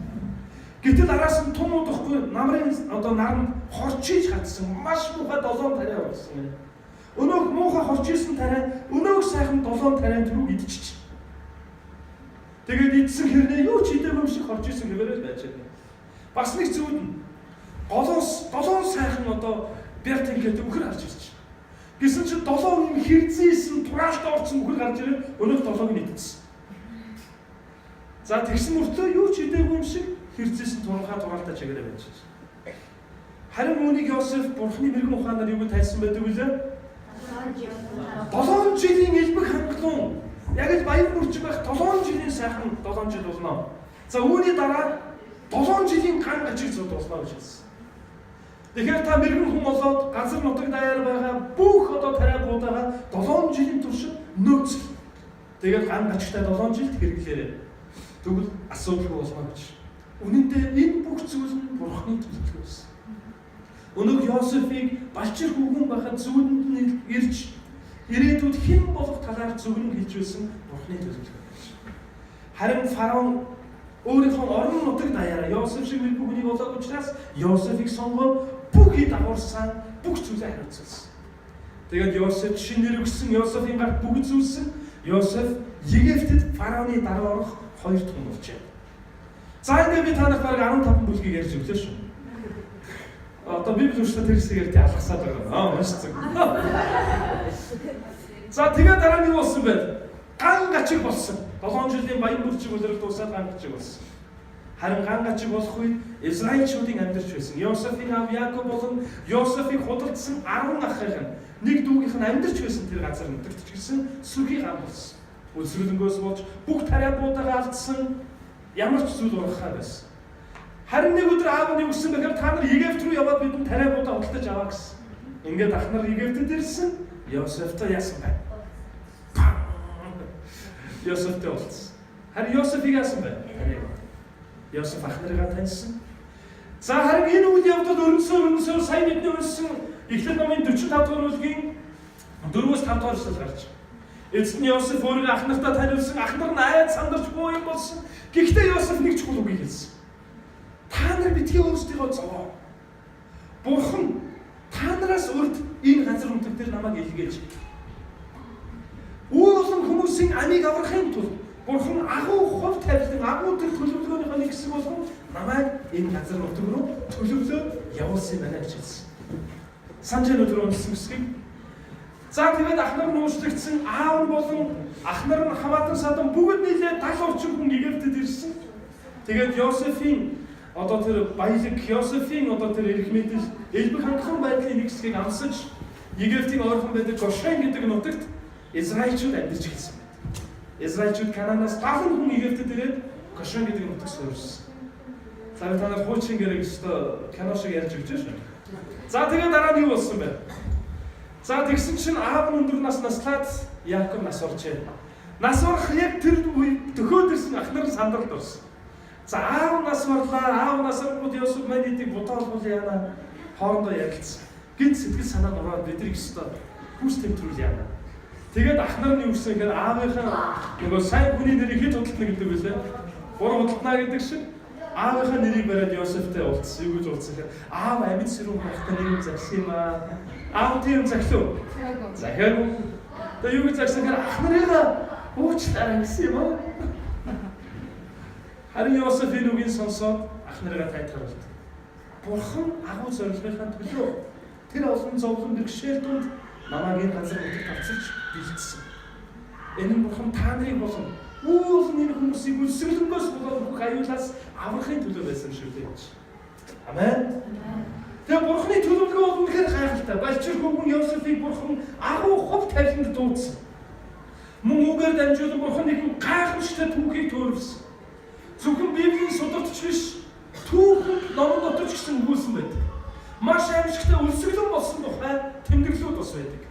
Гэтэл араас нь тун удахгүй намрын одоо наранд хорчиж хатсан маш муухай 7 тариа ургасан. Өнөөх муухай хорчижсэн тариа өнөөх сайхан 7 тарианд рүү идчихэж. Тэгээд идсэн хэрнээ юу ч идээгүй юм шиг хорж исэн гэвэрэл байж байна. Бас нэг зүйл нь голоос 7 сайхан одоо бэрт ингээд өхөр харж ирж. Гэсэн чинь 7 юм хэрзээсэн тураалт орсон өхөр гарч ирээ өнөөх 7-ыг идсэн. За тэгсэн мөртөө юу ч идээгүй юм шиг хэрзээсэн тураалтаа чигээрээ байж. Харин үүнийг Йосеф Бурхны мэрэгэн ухаанаар юу гэж тайлсан байдаг вүлээ? 7 жилийн элбэг хангалуун яг л баяр мөрч байх 7 жилийн сайхан 7 жил болно. За үүний дараа 7 жилийн ган гажиг зууд болно гэж хэлсэн. Тэгэхээр та мэрэгэн хүн болоод газар нутаг даяар байгаа бүх одоо тариагуудаа 7 жилийн туршид нөөцл. Тэгээд ган гажигтай 7 жилд хэрэглээрэй. Тэгвэл асуудалгүй болно гэж. Үнэн дээр энэ бүх зүйл нь Бурханы төлөвлөгөө байсан. Өнөөдөр Йосефийг балчир хүүхэн байхад зүүдэнд нь ирж ирээдүйд хэн болох талаар зөвгөн хэлж байсан Бурханы төлөвлөгөө байсан. Харин фараон өөрийнхөө орон нутаг даяараа Йосеф шиг нэг бүхнийг олоод учраас Йосефийг сонгоод бүхий дагуулсан бүх зүйлээ хариуцсан. Тэгээд Йосеф шинээр өгсөн Йосефийн гарт бүгд зүйлсэн. Йосеф Египтэд фараоны дараа орох 2 том болжээ. За ингээд би танах бараг 15 бүлгийг ярьж өглөө шүү. Одоо Библи уншаад тэр хэсгээр тий алгасаад байгаа. Уншсан. За тэгээд дараа нь юу болсон бэ? Ган гачиг болсон. 7 жилийн баян бүрчиг үлрэл дуусаад ган гачиг болсон. Харин ган гачиг болох үед Израильчуудын амьдарч байсан. Йосефийн аав Яаков болон Йосефийг худалдсан 10 ахын нэг дүүгийнх нь амьдарч байсан тэр газар нутагт ч гэсэн сүрхий ган болсон. Үлсрэлэнгөөс болж бүх тариабуудаа алдсан ямар ч зүйл урахаа байсан. Харин нэг өдөр аав нь өгсөн бэхээр та нар Египт рүү яваад бидэн тариабуудаа худалдаж аваа гэсэн. Ингээд ах нар Египтэд ирсэн. Йосефтэй яасан бэ? Йосефтэй уулзсан. Харин Йосефийг яасан бэ? Йосеф ах нарыгаа таньсан. За харин энэ үйл явдал өрнөсөөр сайн бидний уншсан Эхлэл номын 45 дугаар бүлгийн 4-5 дугаар эшлэл гарч. Эцэст нь Йосеф өөрийгөө ах нартаа таниулсан. Ах нар нь айд сандарч буу юм болсон. Гэхдээ Йосеф нэг чухал үгийг хэлсэн. Та нар битгий өөрсдийгөө зовоо. Бурхан та нараас урд энэ газар нутаг дээр намайг илгээж. Өөр олон хүмүүсийн амийг аврахын тулд Бурхан агуу хувь тавилан, агуу тэр төлөвлөгөөнийхөө нэг хэсэг болгон намайг энэ газар нутаг руу төлөвлөө явуулсан байна гэж хэлсэн. Санжаа өдөр уншсан хэсгийг. За тэгээд ах нар нь уучлагдсан, аав нь болон ах нар нь хамаатан садан бүгд нийлээ 70 орчим хүн Египтэд ирсэн. Тэгээд Йосефийн одоо тэр баялаг Йосефийн одоо тэр эрх мэдэл элбэг хангахан байдлын нэг хэсгийг амсаж Египтийн ойрхон байдаг Гошен гэдэг нутагт Израильчууд амьдарч эхэлсэн байна. Израильчууд Канаанаас 70 хүн Египтэд ирээд Гошен гэдэг нутагт суурьсан. За та нар хуучин гэрэг өстө кино шиг ярьж өгч шүү. За тэгээд дараа нь юу болсон бэ? За тэгсэн чинь аав нь өндөр наслаад Яаков нас оржээ. Нас орох яг тэр үед төхөөдөрсөн ах нар сандралд орсон. За аав нас орлаа, аав нас ороход Йосеф манийдыг бодоолбол яана хоорондоо ярилцсан. Гинт сэтгэл санаа нураад бидний өстө хүс тэмдрүүл яана. Тэгээд ах нар нь юу гэсэн гэхээр аавынхаа нөгөө сайн хүний нэрийг хэд худалдана гэдэг вэ? 3 худалдана гэдэг шиг аавынхаа нэрийг бариад Йосефтэй уулзсан. Юу гэж уулзсан гэхээр аав амьд сэрүүн байхдаа нэг загсан юм аа. Аав тийм загсуу. Захиагүй. Тэгээд юу гэж загсан гэхээр ах нарыгаа уучлаарай гэсэн юм аа. Харин Йосеф энэ үгийг сонсоод ах нарыгаа тайлбарлав. Бурхан агуу зорилгынхаа төлөө тэр олон зовлон бэрхшээл донд намайг энэ газар нутагт авчирч бэлдсэн. Энэ нь Бурхан та нарыг болон уулын энэ хүмүүсийг үлсгэлэнгөөс болоод бүх аюулаас аврахын төлөө байсан шүү дээ. Амен. Тэгээ Бурханы төлөвлөгөө бол үнэхээр гайхалтай. Балчир хүүхэн Йосефийг Бурхан агуу хувь тавиланд дуудсан. Мөн үгээр дамжуулан Бурхан нэг гайхамшигтай түүхийг төрөвсөн. Зөвхөн Библийн судалж биш, түүхэнд номон дотор ч гэсэн өгүүлсэн байдаг. Маш аимшигтай үлсгэлэн болсон тухай тэмдэглэлүүд бас байдаг.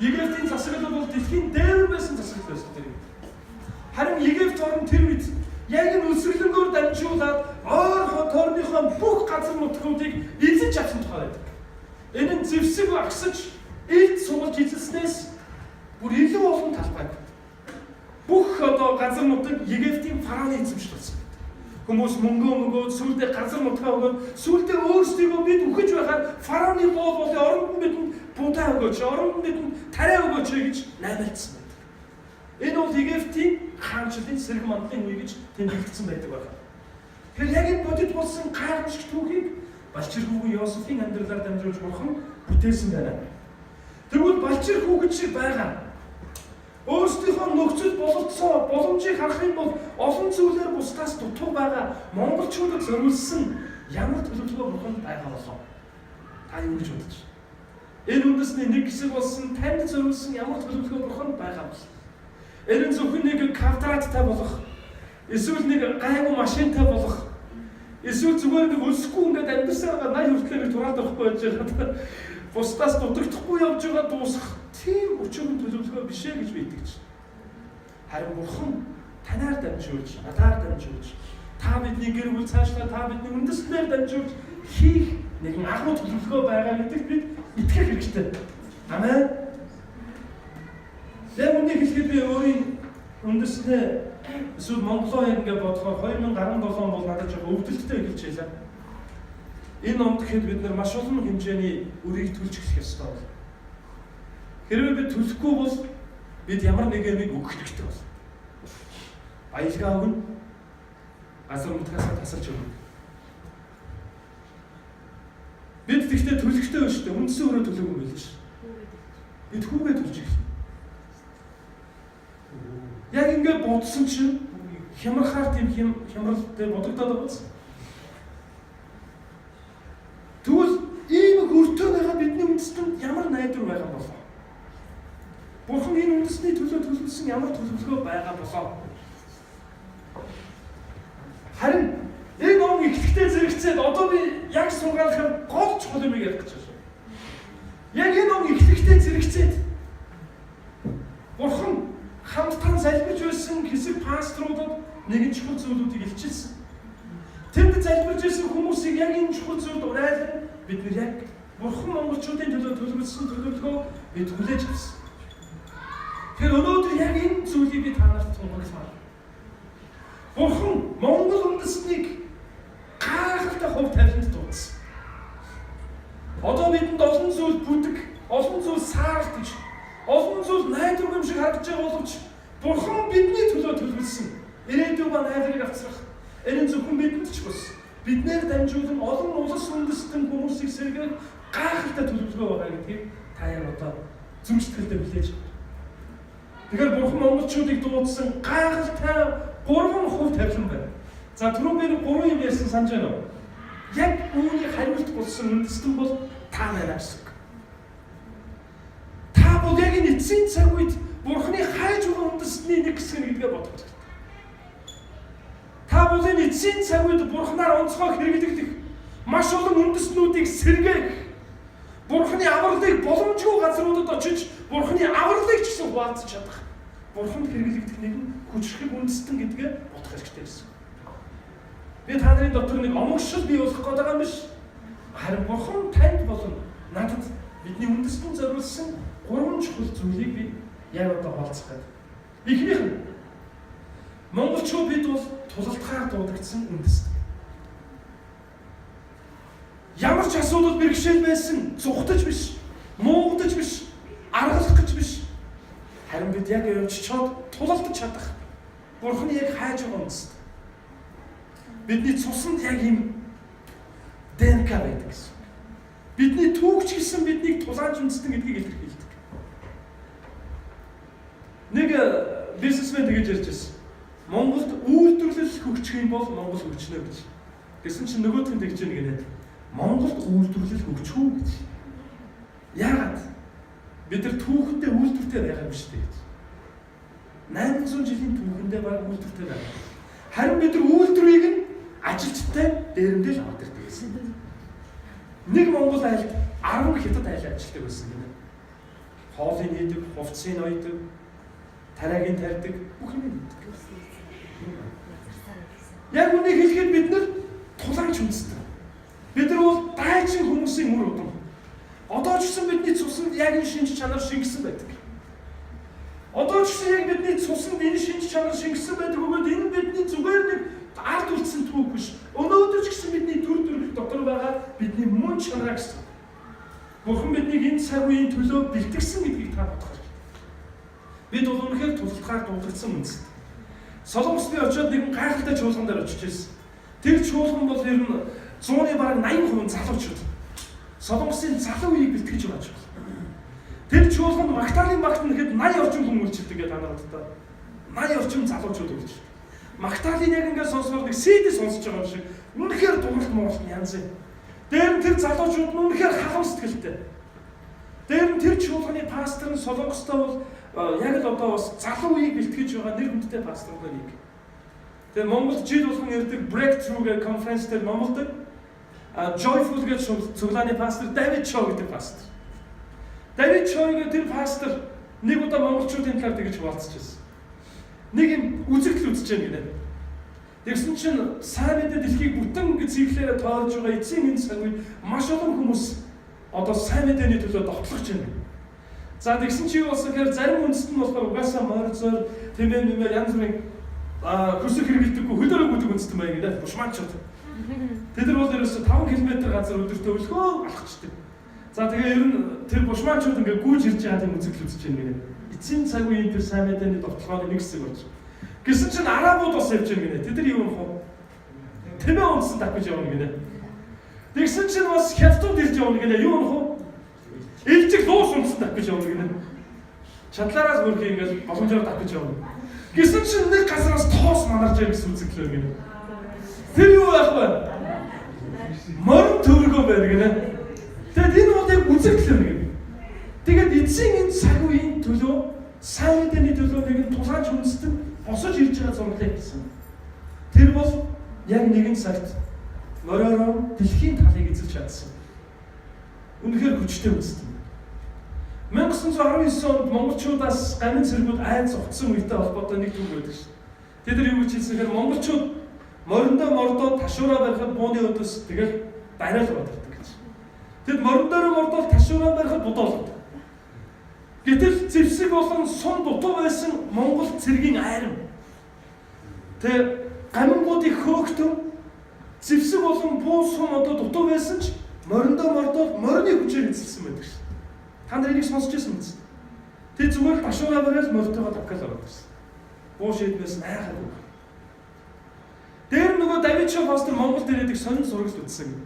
Египтийн засаглал бол дэлхийн дээр байсан засаглал байсан тэр. Харин Египт орн тэр үед яг энэ үлсгэлэнгөөр дамжуулаад ойр тойрныхоо бүх газар нутгуудыг эзэж авсан тухай байдаг. Энэ нь зэвсэг агсаж, элд суулж эзэлснээс бүр илүү олон талбай. Бүх одоо газар нутаг Египтийн фараоны эзэмшил болсон. Хүмүүс мөнгөө сүлдээ газар нутгаа өгөөд сүлдээ өөрсдийгөө бид үхэж байхаар фараоны боол болон оронд нь бидэнд будаа өгөөч, оронд нь бидэнд тариа өгөөч гэж наймаалцсан байдаг. Энэ бол Египтийн хаанчлалын сэрэг мандлын үе гэж тэмдэглэгдсэн байдаг байна. Тэгэхээр яг энэ бодит болсон гайхамшигт түүхийг балчир хүүхэн Йосефийн амьдралаар дамжуулж Бурхан бүтээсэн байна. Тэгвэл балчир хүүхэд шиг байгаа. Өөрсдийнхөө нөхцөл бололцоо боломжийг харах юм бол олон зүйлээр бусдаас дутуу байгаа монголчуудад зориулсан ямар төлөвлөгөө Бурханд байгаа болов? Та юу гэж бодож байна? Энэ үндэсний нэг хэсэг болсон танд зориулсан ямар төлөвлөгөө Бурханд байгаа бол? Энэ нь зөвхөн нэг квадраттай болох, эсвэл нэг гайгүй машинтай болох, эсвэл зүгээр нэг өлсөхгүй ингээд амьдсаар байгаа 80 хүртэл нэг тураад авахгүй байж байгаа. Бусдаас дутагдахгүй явж байгаа дуусах тийм өчигдөр төлөвлөгөө биш ээ гэж би итгэж байна. Харин Бурхан танаар дамжуулж, надаар дамжуулж, та бидний гэр бүл цаашлаа та бидний үндэслэлээр дамжуулж хийх нэгэн агуу төлөвлөгөө байгаа гэдэгт бид итгэх хэрэгтэй. Амен. Яг үнийг хэлэхэд би өөрийн үндэслэлээ эсвэл Монголоо ингээ бодохоор 2017 бол надад жоо өвдөлттэй эхэлж байлаа. Энэ онд гэхэд бид нар маш олон хэмжээний үрийг төлж эхлэх ёстой бол. Хэрвээ бид төлөхгүй бол бид ямар нэгэн өгөх хэрэгтэй бол. Баялгаа өгнө. Газар нутгаас тасалж өгнө. Бид тэгтээ төлөхтэй байна шүү дээ. Үндсэн өрөө төлөөгүй юм биш. Бид хүүгээ төлж эхэлнэ. Яг ингээд бодсон чинь хямрахаар тийм хямралтай бодогдоод байгаа биз? Тэгвэл ийм хүртөө байгаа бидний үндэстэнд ямар найдвар байгаа болов? Бурхан энэ үндэсний төлөө төлөвлөсөн ямар төлөвлөгөө байгаа болов? Харин энэ он ихтэй зэрэгцээд одоо би яг сургаалахад гол чухал юм ярих гэж байна. Яг энэ он ихтэй зэрэгцээд Бурхан хамтан залбирч байсан хэсэг пасторуудад нэгэн чухал зүйлүүдийг илчилсэн. Тэнд залбирч байсан хүмүүсийг яг энэ чухал зүйлд уриалсан бид нар яг Бурхан монголчуудын төлөө төлөвлөсөн төлөвлөгөө бид хүлээж авсан. Тэр өнөөдөр яг энэ зүйлийг би танарт тунхагласан. Бурхан Монгол үндэстнийг гайхалтай хөв тавиланд дуудсан. Одоо бидэнд олон зүйл бүдэг, олон зүйл саарлаж, олон зүйл найдвар юм шиг харагдаж байгаа боловч Бурхан бидний төлөө төлөвлөсөн. Ирээдүйн ба найдварыг авчрах. Энэ зөвхөн бидэнд ч бус. Биднээр дамжуулан олон улс үндэстэн хүмүүсийг сэргээх гайхалтай төлөвлөгөө байгаа гэдгийг та яг одоо зүмжтгэлдээ хүлээж авах. Тэгэхээр Бурхан монголчуудыг дуудсан гайхалтай 3 хөв тавилан байна. За түрүү би 3 юм ярьсан санаж байна уу? Яг үүний хариулт болсон үндэстэн бол та байна гэсэн. Та бол яг энэ эцсийн цаг үед Бурханы хайж байгаа үндэстний нэг хэсэг гэдгээ бодож байна. Та бол энэ эцсийн цаг үед Бурханаар онцгой хэрэглэгдэх маш олон үндэстнүүдийг сэргээх, Бурханы авралыг боломжгүй газруудад очиж Бурханы авралыг ч гэсэн хуваалцах чадах. Бурханд хэрэглэгдэх нэгэн хүчрхэг үндэстэн гэдгээ бодох хэрэгтэй гэсэн. Би та нарын дотор нэг омогшил бий болох гээд байгаа юм биш. Харин Бурхан танд болон надад бидний үндэстэн зориулсан 3 чухал зүйлийг би яг одоо хаалцах гэдэг. Эхнийх нь монголчууд бид бол тулалтгаар дуудагдсан үндэстэн. Ямар ч асуудал бэрхшээл байсан, зүхтаж биш, муугдаж биш, аргалах гэж биш. Харин бид яг явж тулалдаж чадах. Бурхан яг хайж байгаа үндэстэн. Бидний цуснд яг юм ДНК байдаг гэсэн. Бидний түүхч гэсэн биднийг тулааж үндэстэн гэдгийг илэрхийлдэг. Нэг бизнесмен тэгж ярьж байсан. Монголд үйлдвэрлэл хөгжих юм бол Монгол хөгжнө гэж. Гэсэн чинь нөгөөх нь тэгж нэг нэ. Монголд үйлдвэрлэл хөгжих үү гэж. Яагаад? Бид нар түүхэндээ үйлдвэртэй байгаа юм шүү дээ. 800 жилийн түүхэндээ баг үйлдвэртэй байгаа. Харин бид нар үйлдвэрийг нь ажилчтай дээрэмдээ л авдаг гэсэн. Нэг Монгол айлд 10 хятад айл ажилтдаг байсан юм. Хоолыг хийдэг, хувцсыг ноёдаг, тариагийн тарьдаг бүх юм хийдэг. Яг үнийг хэлэхэд бид нар тулаанч үндэстэн. Бид нар бол дайчин хүмүүсийн үр удам. Одоо ч гэсэн бидний цуснд яг энэ шинж чанар шингэсэн байдаг. Одоо ч гэсэн яг бидний цуснд энэ шинж чанар шингэсэн байдаг бөгөөд энэ бидний зүгээр нэг ард үлдсэн түүх биш. Өнөөдөр ч гэсэн бидний төр төрөл дотор байгаа бидний мөн чанар гэсэн. Бурхан биднийг энэ цаг үеийн төлөө бэлтгэсэн гэдгийг та бодох хэрэгтэй. Бид бол үнэхээр тулалтгаар дуудагдсан үндэстэн. Солонгост би очиод нэгэн гайхалтай чуулган дээр очиж ирсэн. Тэр чуулган бол ер нь 100-ны бараг 80% залуучууд. Солонгосын залуу үеийг бэлтгэж байгаа ч байна. Тэр чуулганд Магдалины багт нэхэд 80 орчим хүн үйлчилдэг гэдэг анаатай. 80 орчим залуучууд үйлчилдэг. Магдалины яг ингээд сонсоход нэг CD сонсож байгаа юм шиг үнэхээр дууралт моолт янз юм. Дээр нь тэр залуучууд нь үнэхээр халуун сэтгэлтэй. Дээр нь тэр чуулганы пастор нь Солонгостой бол яг л одоо бас залуу үеийг бэлтгэж байгаа нэр хүндтэй пасторуудаа нэг. Тэгээ Монголд жил болгон ирдэг Breakthrough гэх конференц дээр Монголд Joyful гэж цуглааны пастор Давид Чоо гэдэг пастор. Давид Чоо гэдэг тэр пастор нэг удаа монголчуудын талаар тэгж хуваалцаж байсан. Нэг юм үзэгдэл үзэж байна гинэ. Тэгсэн чинь сайн мэдээ дэлхийг бүтэн гэж зэглэлээр тоолж байгаа эцсийн энэ цаг үед маш олон хүмүүс одоо сайн мэдээний төлөө довтлогч байна. За тэгсэн чи юу болсон гэхээр зарим үндэст нь болохоор угаасаа морьцоор тэмээ янз бүрийн хөсөг хэрэглэдэггүй хөлөөрөө бүдэг үндэстэн байна гэдэг бушмаачууд. Тэд нар бол ерөөсө 5 км газар өдөртөө өлхөө алхацдаг. За тэгээ ер нь тэр бушмаачууд ингээ гүйж ирж байгаа тийм үзэгдэл үзэж байна гэнэ. Эцсийн цаг үеийн тэр сайн мэдээний довтлогооны нэг хэсэг болж. Гэсэн чинь арабууд бас явж байгаа гинэ. Тэд нар юу нөх вэ? Тэмээ унтсан давж явна гинэ. Тэгсэн чинь бас хятадууд ирж явна гинэ. Юу нөх вэ? Элжиг луус унтсан давж явна гинэ. Чадлаараас хөрх ингээд боломжоор давж явна. Гэсэн чинь нэг газараас тоос манарж байгаа гэсэн үзэгдэл гинэ. Тэр юу байх вэ? Морин төвөргөө байна гинэ. Тэгэд энэ бол яг үзэгдэл гинэ. Тэгэд эцсийн энэ цаг үеийн төлөө сайн мэдээний төлөө нэгэн тусаач үндэстэн босож ирж байгаа зурглал гэсэн. Тэр бол яг нэгэн цагт мориороо дэлхийн талыг эзэлж чадсан. Үнэхээр хүчтэй үндэстэн. 1919 онд монголчуудаас гамин цэргүүд айд зогтсон үетэй холбоотой нэг үг байдаг шин. Тэд нар юу гэж хэлсэнхээр монголчууд мориндоо мордоод ташуураа барихад бууны өдөөс тэгэл дарайл боддог гэж. Тэд мориндоо мордоод ташуураа барихад будуулдаг. Гэтэл зэвсэг болон сум дутуу байсан монгол цэргийн айрам. Тэ гамингуудыг хөөгтөн зэвсэг болон буу сум одоо дутуу байсан ч мориндоо мордоод морины хүчээр эзэлсэн байдаг шин. Та нар энийг сонсч байсан биз? Тэ зүгээр ташуураа бариад моритойгоо давхал ороод ирсэн. Буу шийднээс айхаагүй. Дээр нөгөө Давидчо пастор Монголд ирээдэг сонин зурагт үзсэн.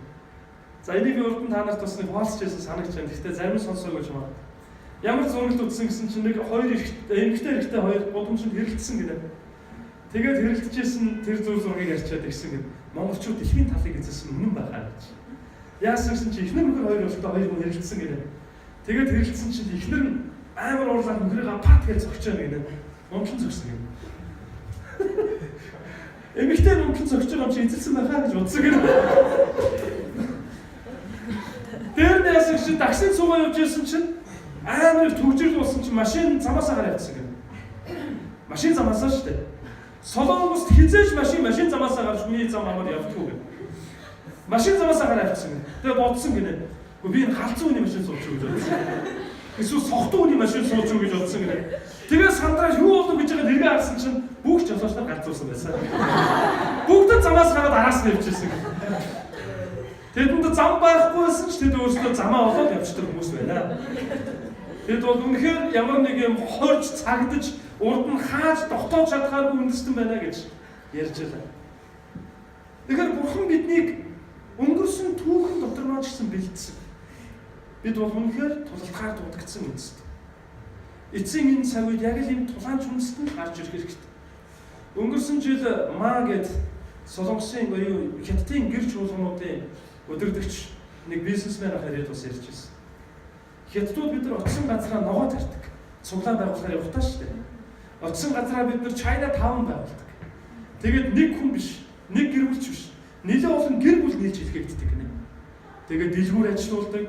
За энийг би урд нь та нарт бас нэг хаалцчихсан санагч байна. Гэхдээ зарим сонсоогүй ч юм аа. Ямар зурагт үзсэн гэсэн чинь нэг хоёр эмэгтэй хоёр гудамжинд хэрэлдсэн гэнэ. Тэгээд хэрэлдэжсэн тэр зургийг ярьчаад ирсэн гэнэ. Монголчууд дэлхийн талыг эзэлсэн үнэн байгаа гэж. Яасан гэсэн чинь эхнэр нөхөр хоёр болтой хоёр хүн хэрэлдсэн гэнэ. Тэгээд хэрэлдсэн чинь эхнэр нь амар уурлаад нөхрийгаа пат гэж зогчоо гэнэ. Монголын зогсон гэнэ. Эмэгтэй монголын зогч байгаа юм чи эзэлсэн байхаа гэж бодсон гэнэ. Тэр нэсэг чи таксид суугаа явж байсан чинь амар төвжирл болсон чинь машин замаасаа гараад явсан гэнэ. Машин замаасаа шүү дээ. Солонгост хизээж машин замаасаа гарч миний зам амар явдггүй гэнэ. Машин замаасаа гараад явсан гэнэ. Тэгээ бодсон гэнэ. Гэхдээ би энэ халдсан үний машин сууж гэж бодсон. Эсвэл сохтуу үний машин сууж гэж бодсон гэнэ. Тэгээ сандраа юу болов гэж байгаа нэргээ харсан чинь бүгд жолоочноор галзуулсан байсан. Бүгд замаас гараад араас нь явчихсан. Тэдэнд зам байхгүйсэн ч тэд өөрсдөө замаа олоод явчихдаг хүмүүс байна. Тэд бол үнэхээр ямар нэг юм хорж цагдаж урд нь хааж тогтоож чадхааргүй үндэстэн байна гэж ярьж байлаа. Тэгэхээр Бурхан биднийг өнгөрсөн түүхэн дотор маань ч гэсэн бэлдсэн. Бид бол үнэхээр тулалдахаар дуудагдсан үндэстэн. Эцсийн энэ цаг үед яг л ийм тулаанч үндэстэнд гарч ирэх хэрэгтэй. Өнгөрсөн жил маа гэд Солонгосын буюу Хятадын гэр чуулгануудын өдөрдөгч нэг бизнесмен ахад бас ярьж байсан. Хятадууд бид нар очсон газараа ногоо тарьдаг. Цуглаан байгуулахаар явахтаа шүү дээ. Очсон газараа бид нар China Town байгуулдаг. Тэгээд нэг хүн биш, нэг гэр бүлч биш. Нэлээд олон гэр бүл нийлж илгээгддэг гинэ. Тэгээд дэлгүүр ажилуулдаг.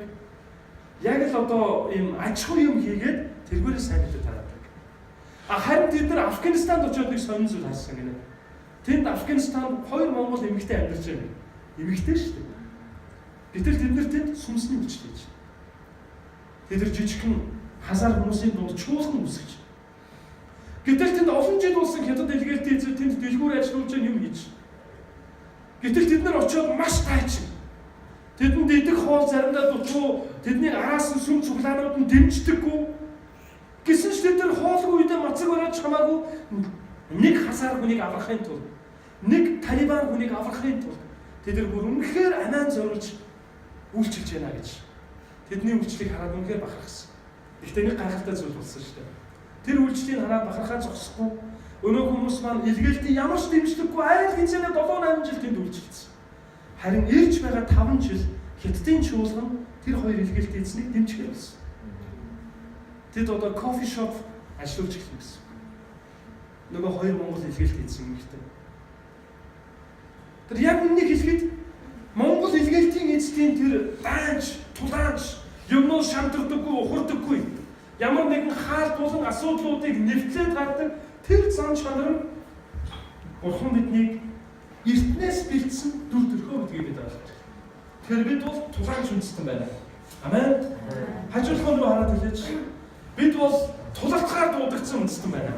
Яг л одоо ийм аж ахуй юм хийгээд тэргүүрээ сайн мэдээ тараадаг. Харин бид нар Афганистанд очиод нэг сонин зүйл харсан гинэ. Тэнд Афганистанд хоёр монгол эмэгтэй амьдарч байна. Эмэгтэй шүү дээ. Гэтэл тэд нар тэнд сүнсний хүчтэй гэж. Тэд нар жижигхэн хазар хүмүүсийн дунд чуулган үсгэж. Гэтэл тэнд олон жил болсон хятад дэлгээлтийн эзэн тэнд дэлгүүр ажиллуулж юм хийж. Гэтэл тэд нар очиод маш тайчин. Тэдэнд идэх хоол заримдаа дутуу, тэдний араас нь сүм цуглаанууд нь дэмждэггүй. Гэсэн ч тэд нар хоолгүй үедээ мацаг бараад хамаагүй нэг хасаар хүнийг аврахын тулд, нэг талибан хүнийг аврахын тулд тэд нар бүр үнэхээр амиан зориулж үйлчилж байна гэж. Тэдний үйлчлийг хараад үнэхээр бахархсан. Гэхдээ нэг гайхалтай зүйл болсон шүү дээ. Тэр үйлчлийг хараад бахархаа зогсохгүй өнөө хүмүүс маань илгээлтийн ямар ч дэмждэггүй айл хинцэнэ 7-8 жил тэнд үйлчилсэн. Харин ирж байгаа 5 жил Хятадын чуулган тэр хоёр илгээлтийн эзнийг дэмжих болсон. Тэд одоо кофе шоп ажиллаж эхэлсэн гэсэн. Нөгөө хоёр монгол илгээлтийн эзэн юмхтэй. Тэр яг үннийг хэлэхэд монгол илгээлтийн эзний тэр даанч, тулаанч, юмнууд шамдардаггүй, ухардаггүй. Ямар нэгэн хаалт болон асуудлуудыг нэвтлээд гардаг Тэр зан чанар нь Бурхан биднийг эртнээс бэлдсэн дүр төрхөө гэдгийг бид ойлгож байна. Тэгэхээр бид бол тулгаан үндэстэн байна. Амен. Хажуулах руу хараад хэлээч. Бид бол тулгацгаар дуудагдсан үндэстэн байна.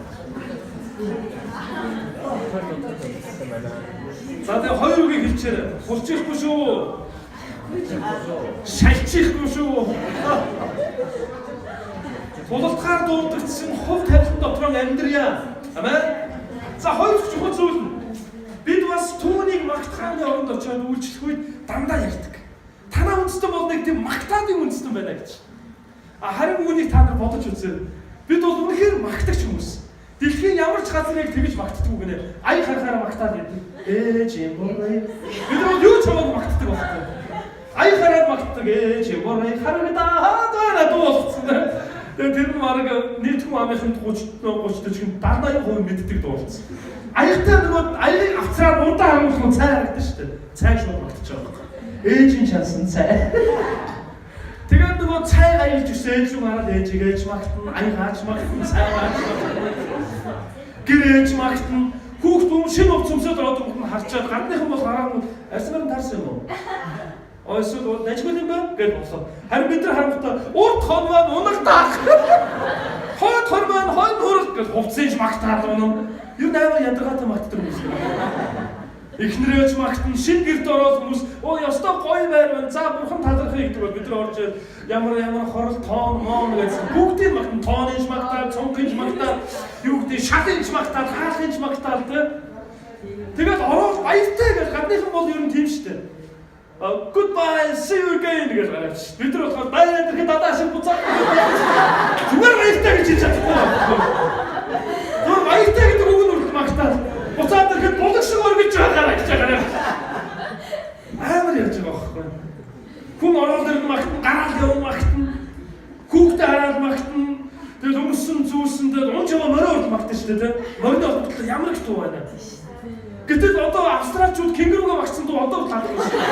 За тэгээ хоёр үгийг хэлчихээр хурцчихгүй шүү. Шалчихгүй шүү. Тулгацгаар дуудагдсан хувь тавилан дотор амьдрья. Амен. За хоёр чухал зүйл нь бид бас түүнийг магтахааны оронд очиод үйлчлэх үед дандаа ярьдаг. Танаа үндэстэн бол нэг тийм магтаадын үндэстэн байна гэж. Харин үүнийг та нар бодож үзээ. Бид бол үнэхээр магтагч хүмүүс. Дэлхийн ямар ч газрыг тэгж магтдаг үг нэ. Ая харахаараа магтаад байдаг. Ээж юм бай. Бид бол юу ч хамаагүй магтдаг байхгүй. Ая хараад магтдаг. Ээж юм бай. Харагдаад дууссан. Тэгээ тэр нь мараг нийт хүн амынханд 30-40 80% мэддэг дуулсан. Аягтай нөгөө аяыг авцраад удаа хамгаалах цай харагдаж шүү дээ. Цай шууд магтаж байгаа. Ээжийн шансан цай. Тэгээд нөгөө цай аялж өгсөн ээж рүү хараад ээжийг ээж магтана, аяг хаач магтана, цай хаач магтана. Гэрээж магтана. Хүүхд юм шинэ ов цөмсөд ороод нь харчаад гадныхан бол хараагүй арсмаар нь таарсан юм уу? Ойсоо najгүй юм байна гэж бодлоо. Харин бид нар харахтаа урд хон маань унагтаах. Хойд хон маань хойд нурах гэж хувцсаж магтаад унам. Юу нээр ядаргаатай магтдаг хүмүүс. Эхнэрээч магтана, шинэ гэрт ороод хүмүүс ёстой гоё байр байна. За бурхан талархыг гэдэг бол бид нар орж ямар хорол тоон моон гэсэн бүгдийг магтана. Тоонынч магтаад, цонхынч магтаад, юу гэдэг шалынч магтаад, хаалынч магтаад тэгээд ороод баяртай гэж гадныхан бол ер нь тийм шүү дээ. Goodbye, see you again гэж гараад. Бид нар болохоор баяр гэхэд дадаа шиг буцаад. Зүгээр баяртай гэж хэлж чадахгүй. Тэр баяртай гэдэг үг нь үргэлж магтаад. Буцаад ирэхэд булаг шиг өргөж байгаа гэж байгаа. Амар ярьж байгаа байхгүй. Хүн ороод ирэх магтан, гараал явах магтан. Хүүхдээ хараад магтан. Тэгээд өмсөн зүүсэн тэгээд унж байгаа мориор магтана шүү дээ. Морино бодлоо ямар их туу байна. Гэтэл одоо австралчууд кенгуругаа магтсан дуу одоо таалагдсан шүү.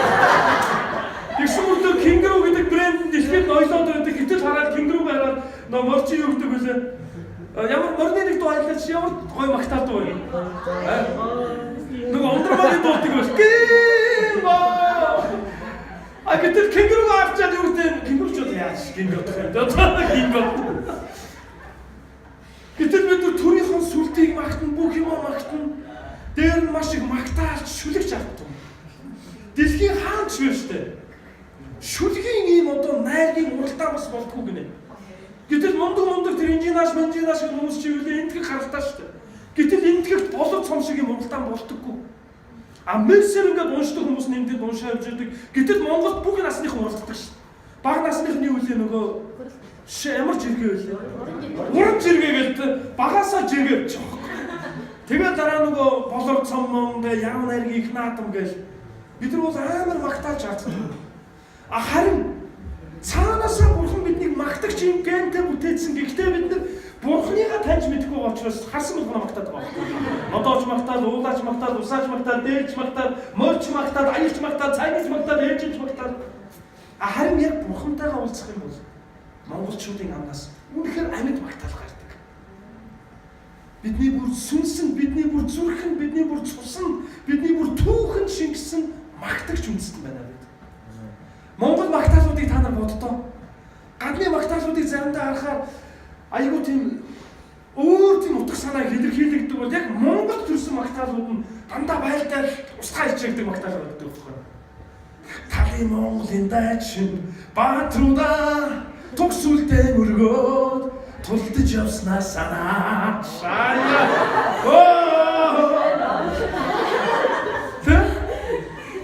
Тэгсэн мөртөө кенгуру гэдэг брэнд дэлхийд ноёлоод байдаг. Гэтэл хараад кенгуруг хараад морчин юу гэдэг вүлээ. Ямар морины нэг дуу айлаач ямар гоё магтаад дуу юм. Нөгөө ондрмагийн дуудаг биш. Гэтэл кенгуругаа авчаад юу гэдэг кенгуручууд яаж кенгурудах юм. Кенгуру. Гэтэл бид түрийнхэн сүлтийг магтана, бүх юм магтана. Дээр нь маш их магтаалж шүлэгч авдаг. Дэлхийн хаанч вэ штэ. Шүлгийн ийм одоо найргийн уралдаан бас болдгоо гинэ. Гэтэл мундаг тэр инженеаш гэх хүмүүс чи юу энтгэх харалтаа штэ. Гэтэл энтгэх болов цом шиг юм уралдаан болдоггүй. Мессер ингээд уншдаг хүмүүс нэмдэд уншаа явж байдаг. Гэтэл Монголд бүх насныхан уралддаг штэ. Бага насныхны үлээ нөгөө ямар жиргээ вэ? Уран жиргээ гэлтэй багасаа жиргээ авчих. Тэгээд дараа нөгөө болор цом мон яруу найргийн их наадам гээл бид нар бол амар магтааж чадсан. Харин цаанаасаа бурхан биднийг магтагч юм гэнтэй бүтээсэн. Гэхдээ бид нар бурханыгаа таньж мэдгүй учраас харсан бурханаа магтаад байгаа. Нодооч магтаад, уулаач магтаад, усаач магтаад, дээрч магтаад, морч магтаад, аялч магтаад, цайнч магтаад, ээжч магтаад. Харин яг бурхантайгаа уулзах юм бол монголчуудын амнаас үнэхээр амьд магтаал гардаг. Бидний бүр сүнсэн, бидний бүр зүрхэн, бидний бүр цусан, бидний бүр түүхэн шингэсэн магтагч үндэстэн байна бид. Монгол магтаалуудыг та нар боддоо. Гадны магтаалуудыг заримдаа харахаар айгүй тийм өөр тийм утга санаа илэрхийлэгддэг бол яг Монгол төрсэн магтаалууд нь дандаа байлдаа устгаа хичээгдэг магтаал байдаг байхгүй. Талын Монголын дайчин баатруудаа төгсүүлдэ мөргөөд тулдаж явснаа санаа.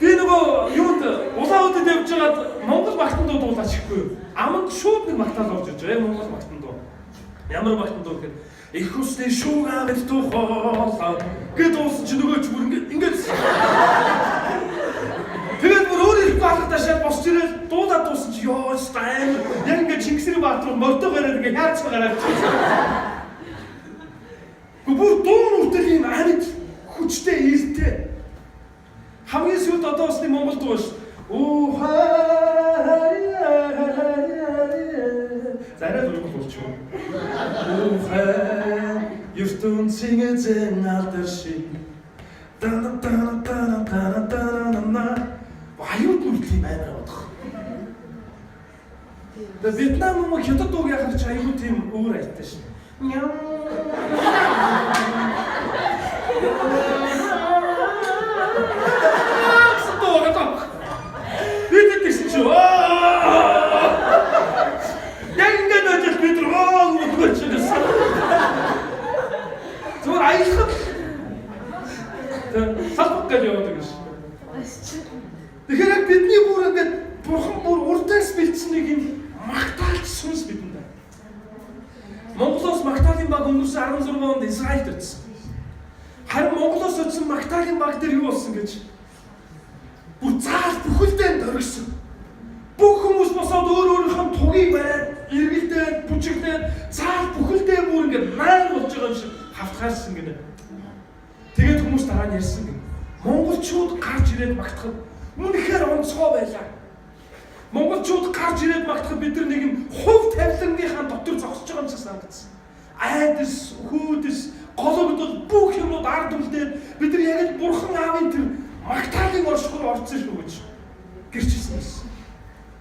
Би нөгөө юунд улаануудад явж байгаад Монгол магтан дуу дуулаач ихгүй. Аманд шууд нэг магтаал орж иж байгаа Монгол магтан дуу. Ямар магтан дуу гэхээр их усны шуугаа мэд тухоо гэд уусан чи нөгөөч бүр ингээд тэгээд бүр өөр их багтаашаа босч ирэл дуудаад дууссан чи ёо стайл яг ингээд Чингисийн баатруу мордоо гараад ингээд яац гараад бүр дуун үртэл юм амьд хүчтэй иртэй хамгийн сүүлд одоо усны Монгол дуу ш зарай дургуул болчихоо ертөнцийн Эзэн алдар шиг аюут мөрдлийн амар бодох. Тэгээ Вьетнам мөн хятад дууг яхаж аюут тийм өөр айттай шин. Бид тэгсэн чи яг ингээд ажил бид рүү чигээс. Зүгээр аялах. Салбаг гэж явдаг гэж. Тэгэхээр бидний бүр ингээд бурхан бүр урдаас бэлдсэн нэг юм магтаалч сүнс бидэнд байна. Монголоос магтаалын баг өнгөрсөн 16 онд Израильд ирсэн. Харин Монголоос очсон магтаалын баг дээр юу болсон гэж бүр цааш бүхэлдээ дөргсөн. Бүх хүмүүс босоод өөрийнхөө тугийг бариад, эргэлдээд, бүжиглээд цааш бүхэлдээ бүр ингээд маань болж байгаа юм шиг хавтгаарсан гинэ. Тэгээд хүмүүс дараа нь ярьсан гинэ. Монголчууд гарч ирээд магтахад үнэхээр онцгой байлаа. Монголчууд гарч ирээд магтахад бид нар нэг юм хувь тавилангийнхаа дотор зогсож байгаа юм шиг санагдсан. Айдас, хүйдэс, гологдол бүх юмуд ард үлдээд бид нар яг л бурхан аавын тэр магтаалын оршихур орцсон шүү гэж гэрчилсэн байсан.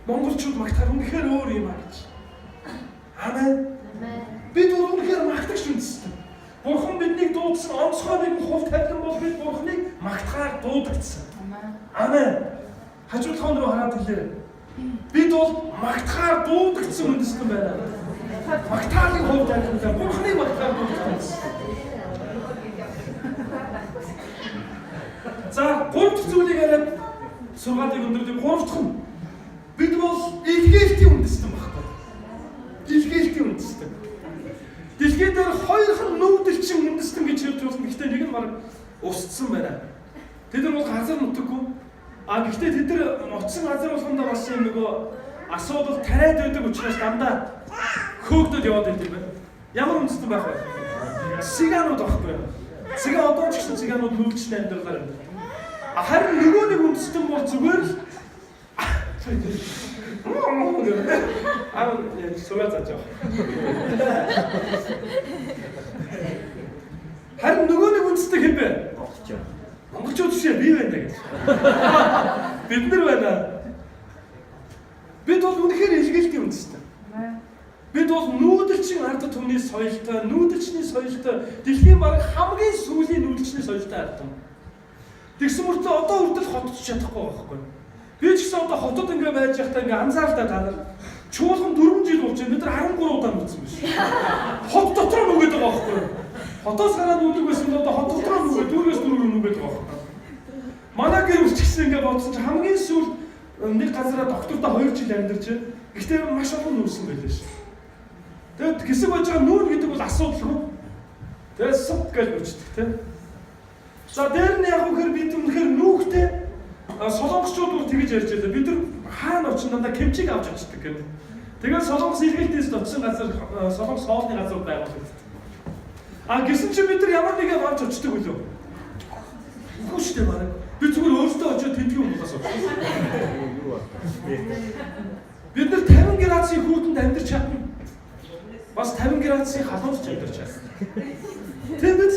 Монголчууд магтахаар үнэхээр өөр юм аа гэж. Амен. Бид үнэхээр магтагч үндэстэн. Бурхан биднийг дуудсан онцгой нэг хувь тавилан бол бид Бурханыг магтахаар дуудагдсан. Амен. Хажуудлахын руу хараад хэлээ. Бид бол магтахаар дуудагдсан үндэстэн байна. Магтаалын хувь тавилан Бурханыг магтахаар дуудагдсан. За, гурав зүйлийг яриад сургаалыг өндөрлөв. Гурав дахь нь бид бол илгээлтийн үндэстэн багтаа. Илгээлтийн үндэстэн. Дэлхийд дээр хоёрхан нүүдэлчин үндэстэн гэж хэлж болно. Гэхдээ нэг нь баг устсан байна. Тэд нар бол газар нутаггүй. Гэхдээ тэд нар утсан газар болгондоо бас юм нөгөө асуудал тариад байдаг учраас дандаа хөөгдөд яваад байдаг юм байна. Ямар үндэстэн байх вэ? Сиганууд байхгүй юу? Сиган одоо ч гэсэн сиганууд нүүлчний амьдралаар байна. Харин нөгөө нэг үндэстэн бол зүгээр л сураа зааж байгаа. Харин нөгөө нэг үндэстэн хэн бэ? Монголчууд шээ би байна гэж. Бид нар байна. Бид бол үнэхээр илгээлтийн үндэстэн. Бид бол нүүдэлчин ард түмний соёлтой, нүүдэлчний соёлтой, дэлхийн баг хамгийн сүүлийн нүүдэлчний соёлтой ард түмэн. Тэгсэн мөртөө одоо үрдэл хотч чадахгүй байхгүй. Би ч гэсэн одоо хотод ингээ байж байхдаа ингээ анзаарлаа та нар. Чуулган 4 жил болж байна. Бид нар 13 удаа мэдсэн биш. Хот дотор нүгээд байгаа байхгүй. Хотоос гараад нүдэг байсан одоо хот дотор нүгээд 4-өөс 4 нүгээд байгаа байхгүй. Манай гэр бүл ч гэсэн ингээ бодсон чи хамгийн сүүл нэг газараа доктортой 2 жил амьдарч. Гэхдээ маш олон нүрсэн байлээ ш. Тэгэд хэсэг байж байгаа нүүр гэдэг бол асуудалгүй. Тэгээд суд гэж үчдэг тийм. За дээр нь яг үгээр бид үнэхээр нүүхтэй солонгосчууд бүр тэгж ярьж байлаа. Бид нар хаана очин дандаа кемчиг авч очдөг гэдэг. Тэгээд солонгос илгээлтээс очсон газар солонгос хоолны газар байгуулагдав. Гэсэн чи бид нар ямар нэгэн авч очдөг үлээ. Үгүй шүү дээ бараг. Би зүгээр өөртөө очиод тэнтгэн хүмүүс авчихсан. Бид нар 50 градусын хүүтэнд амьдарч чадна. Бас 50 градусын халуунч амьдарч чадна. Тийм биз?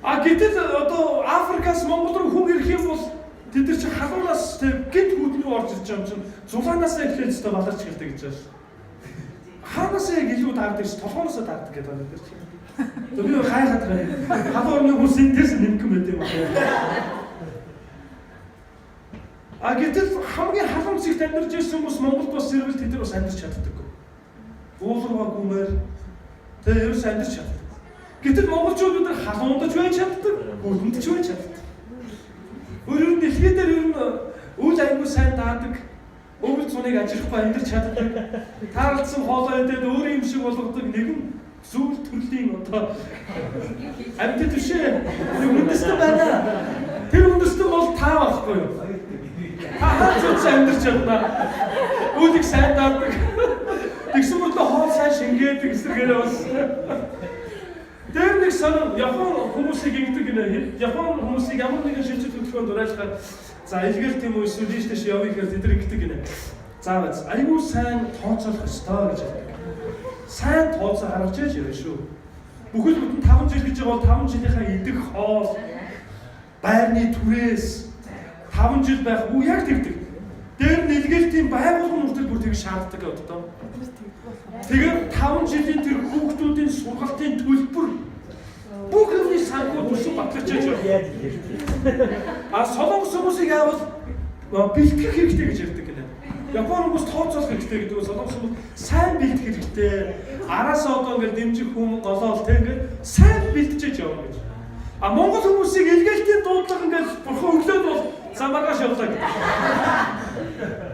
Гэтэл одоо Африкаас Монгол руу хүн ирэх юм бол тэд нар чи халуунаас гинт хүүтэн рүү орж ирж байгаа юм чинь зулаанаас эхлээд өстө баларч гэлтэй гэж байна. Хаанаас яг илүү даардаг чи толгооноос даардаг гэдэг байна тэр чи. Би гайхаад байна. Халуурны хүмүүс энэс нэмэх юм байт юм аа. Гэтэл хамгийн халуун зэгт амьдарч ирсэн хүмүүс Монголд бас ирвэл тэд нар бас амьдарч чаддаг. Уулуугаа гүмээр тэр ерөөс амьдарч чаддаг. Гэтэл монголчууд бид нар халуундаж байж чаддаг, гүлэндж байж чаддаг. Өөрөөр нь дэлхийд дээр ер нь үйл аягүй сайн даадаг, өвөл цуныг ажихгүй амьдарч чаддаг, таарлцсан хоолой идээд өөр юм шиг болгодог нэгэн зүйл төрлийн одоо амьд төшөө үндэстэн байна. Тэр үндэстэн бол таа байхгүй юу? Хаач амьдарч чадна. Үүлийг сайн даадаг. Тэгсэн мөртөө хоол сайн шингээдэг эсрэгээрээ бас. Тэр нэг санаа Япон хүмүүсийг ингэдэг гинэ. Япон хүмүүсийг ямар нэгэн шилжилт хөдөлгөөнд дураалахаар за илгээл тийм үү эсвэл дээш явъя гэхээр тэд ингэдэг гинэ. За бац аюу сайн тооцоолох ёстой гэж хэлдэг. Сайн тооцоо харж яаж явна шүү. Бүхэл бүтэн 5 жил гэж байгаа бол 5 жилийнхаа идэх хоол, байрны түрээс 5 жил байх уу яг тэгдэг. Дээр нь илгээлтийн байгуулгын үртэл бүр тэгж шаарддаг одоо. Тэгээд 5 жилийн тэр хүүхдүүдийн сургалтын төлбөр бүх юмний санхүү төсөв батлагчаач байна. Солонгос хүмүүсийг яавал бэлтгэх хэрэгтэй гэж ярьдаг гэнэ. Япон хүмүүс тооцоолох хэрэгтэй гэдэг нь солонгос хүмүүс сайн бэлтгэх хэрэгтэй. Араасаа одоо ингээд дэмжих хүн голоол те ингээд сайн бэлтжиж явна гэж. Монгол хүмүүсийг илгээлтийн дуудлага ингээд бурхан өглөөд бол замаргаш явуулаа гэдэг.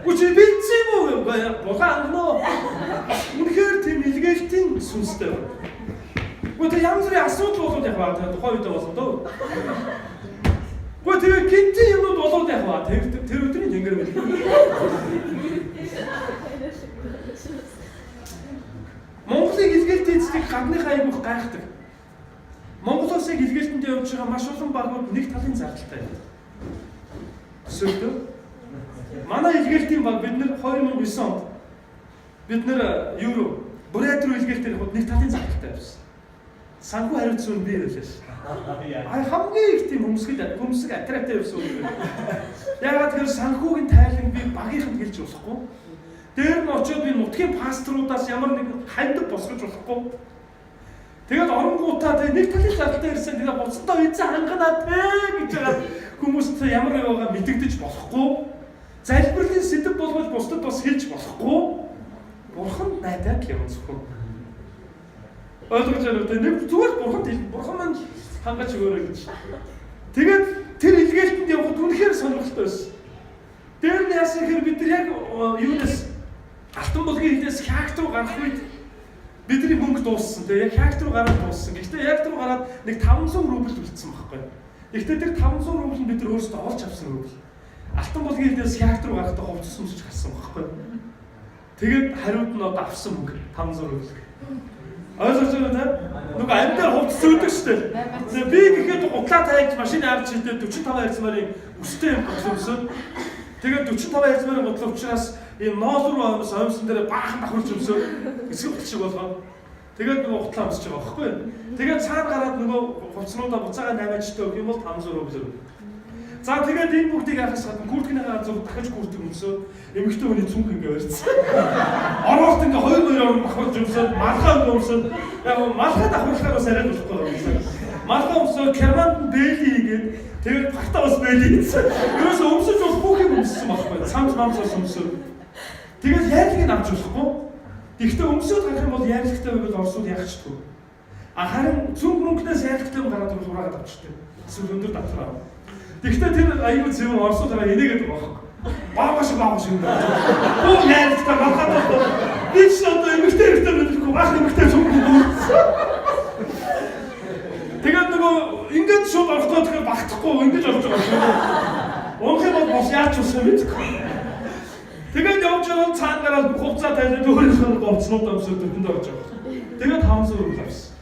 Үгүй бэлдсэн юм уу? Бурхан ангноо. Үнэхээр тийм илгээлтийн сүнстэй байна. Үгүй тэр янз бүрийн асуудал болоод яг байна. Тухайн үед болсон дөө. Үгүй тэр гинтийн юмуд болоод яг байна. Тэр өдрийн тэнгэр мэд. Монголыг илгээлтийн эцгийг гадныхаа аймаг гайхдаг. Монголоос илгээлтэнд явж байгаа маш олон багууд нэг талын зардалтай байна. Эсвэл манай илгээлтийн баг бид нэр 2009 онд бид нэр евро бүрээд рүү илгээлтээр явахад нэг талын зардалтай байсан. Санхүү хариуцсан би байлээс. Хамгийн их тийм хөмсгөл аттрактай байсан юм. Яагаад гэвэл санхүүгийн тайлан би багийнхан гэлж болохгүй. Дээр нь очиод би нутгийн пасторудаас ямар нэг хандив босгож болохгүй. Тэгээд оронгуудаа нэг талын зардалтай ирсэн. Тэгээд буцалтаа эзэн ханганаа гэж байгаа хүмүүст ямар байгааг мэдэгдэж болохгүй. Залбирлын сэдэв болгож бусдад бас хэлж болохгүй. Бурхан найдаад л юм зөвхөн. Ойлгож байна уу? Нэг зүгээр бурхан маань хангаж өгөөрэй гэж. Тэгээд тэр илгээлтэнд явхад үнэхээр сонирхолтой байсан. Дээр нь яасан гэхээр бид нар яг юунаас алтан булгийн хилээс хаагт руу гарах үед бидний мөнгө дууссан. Тэгээ яг хаагт руу гараад дууссан. Гэхдээ яг руу гараад нэг 500 рубль үлдсэн байхгүй. Гэхдээ тэр 500 рубль нь бид нар өөрсдөө олж авсан рубль. Алтан булгийн хилээс хаагт руу гарахдаа хувцас өмсөж гарсан байхгүй. Тэгээд хариуд нь одоо авсан мөнгө 500 рубль. Ойлгож байна те? Нөгөө амьдаар хувцас өөдөг штэ. Тэгээ би гэхэд гутлаа тааж машины авч ирдээ 45 хязмарын өстэй юм болсон. Тэгээд 45 хязмарын гутлаа учраас ийм ноол руу оймсон дээр баахан давхарч өмсөө эсрэг гутал шиг болгоо. Тэгээд нөгөө гутлаа өмсөж байгаа байхгүй. Тэгээд цаана гараад нөгөө хувцснуудаа буцаага 8-ачтай өгөх юм бол 500 рубль. За тэгээд энэ бүгдийг яхаас гадна курткийнхаа зур дахиж куртк өмсөө эмэгтэй хүний цүнх ингээ барьцсан. Ороолт ингээ 2 орон бахвал өмсөө малхаа өмсөө яг малхаа давхарлахаар бас арай болохгүй юм. Малхаа өмсөө керманд бэйли хийгээд тэгээд багтаа бас бэйли хийсэн. Ерөөс өмсөж бол бүх юм өмссөн байхгүй. Самс мамсаас өмсөө. Тэгээд яарлагыг авч болохгүй. Тэгвэл өмсөд гарах юм бол яарлагтай байвал орсууд яахчдгүй. Харин цүнх мөнгнөөс яарлагтай гараад ураагаад авчдаг. Эсвэл өндөр давтараа. Тэгвэл тэр аюул зөв орсуудаараа энийгээд байгаа. Бааш. Оо яарлагтай малхаад бол би ч одоо эмэгтэй мэдрэхгүй баах эмэгтэй цүнх мөнгө. Тэгээд нөгөө ингээд шууд орохтой тэгэхээр багтахгүй ингэж орж байгаа. Уурах юм бол бос яач усаа мэдгүй. Тэгээд явж байгаа цаана гараад хувцас тайлбар өөрийнхөө говцнууд өмсөд дөнд орж байгаа. Тэгээд 500 рубль авсан.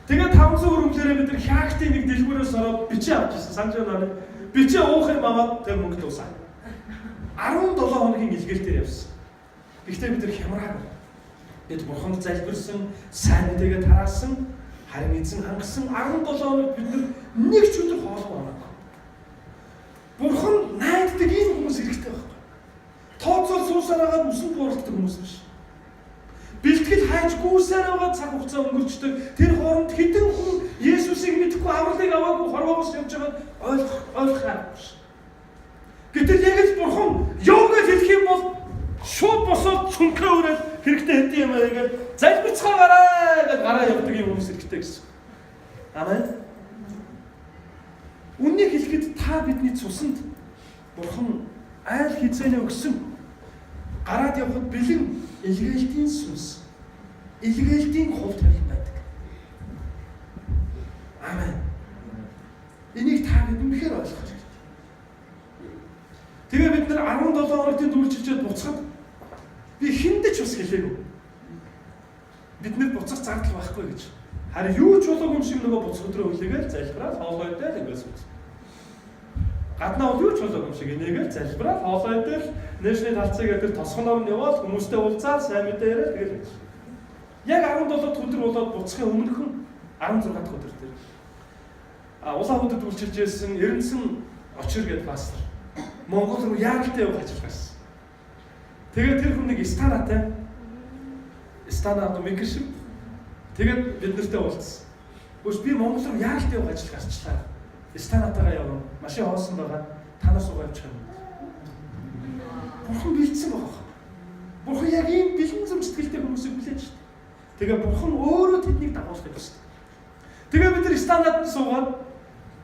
Тэгээд 500 рублээрээ бид нар хаагтын нэг дэлгүүрээс ороод бичээ авчихсан. Санаж байна. Бичээ уух юм аваад тэр мөнгө дуусаа. 17 хоногийн илгээлтээр явсан. Гэхдээ бид нар хямраагүй. Бид бурханд залбирсан, сайн мэдээгээ тараасан, харин эзэн хангасан 17 хоног бид нар нэг ч өдөр хоолой унаагүй. Бурхан найддаг ийм хүмүүс хэрэгтэй байна. Тооцоо суусараагаад үсэнд бууралдаг хүмүүс биш. Бэлтгэл хайжгүйсээр байгаа цаг хугацаа өнгөрчдөг. Тэр хооронд хэдэн хүн Есүсийг мэдхгүй авралыг аваагүй хорвоогоос явж байгааг ойлгох. Гэтэл яг л бурхан ёогод хэлэх юм бол шууд босоод цүнхээ өрөөл хэрэгтэй хэдий юм аа гэж залбирцгаагаараа гэж гараа явдаг юм хүмүүс хэрэгтэй гэсэн. Амен. Үннийг хэлэхэд та бидний цуснд бурхан айл хизээний өгсөн гараад явхад бэлэн илгээлтийн сүнс, илгээлтийн хувь тавилан байдаг. Амен. Энийг та бид үнэхээр ойлгох хэрэгтэй. Тэгээ бид нар 17 хоногт дүүлчилчээд буцахад би хиндэж бас хэлээгүй. Бидний буцах зардал байхгүй гэж. Харин юу ч болоогүй юм шиг нөгөө буцах өдрөө хүлээгээл залбираад хоолой дээр ингээс үз. Гаднаа бол юу ч болоогүй юм шиг энийгээр залбираад хоолой дээр нэшний талцыг дээр тосгоноор нь яваад хүмүүстэй уулзаад сайн мэдээ яриад тэгэл. Яг 17 дахь өдөр болоод буцахын өмнөхөн 16 дахь өдөр дээр. Улаан хөдөд үйлчилж байсан Эрдэнэсэн очир гэдэг пастор Монгол руу яаралтай явж ажиллаж байсан. Тэгээд тэр хүн нэг Станаа микр шиг. Тэгээд бид нартай уулзсан. Өс би Монгол руу яаралтай явж ажиллаж гарчлаа. Станаатайгаа явна. Машин хоосон байгаа. Танаас угаа явчих юм. Бурхан бэлдсэн байгаа. Бурхан яг ийм бэлэн зэмсгэлтэй хүмүүсийг хүлээж шээ. Тэгээ Бурхан өөрөө тэднийг дагуулах юм шүү. Тэгээ бид нар Станаатанд суугаад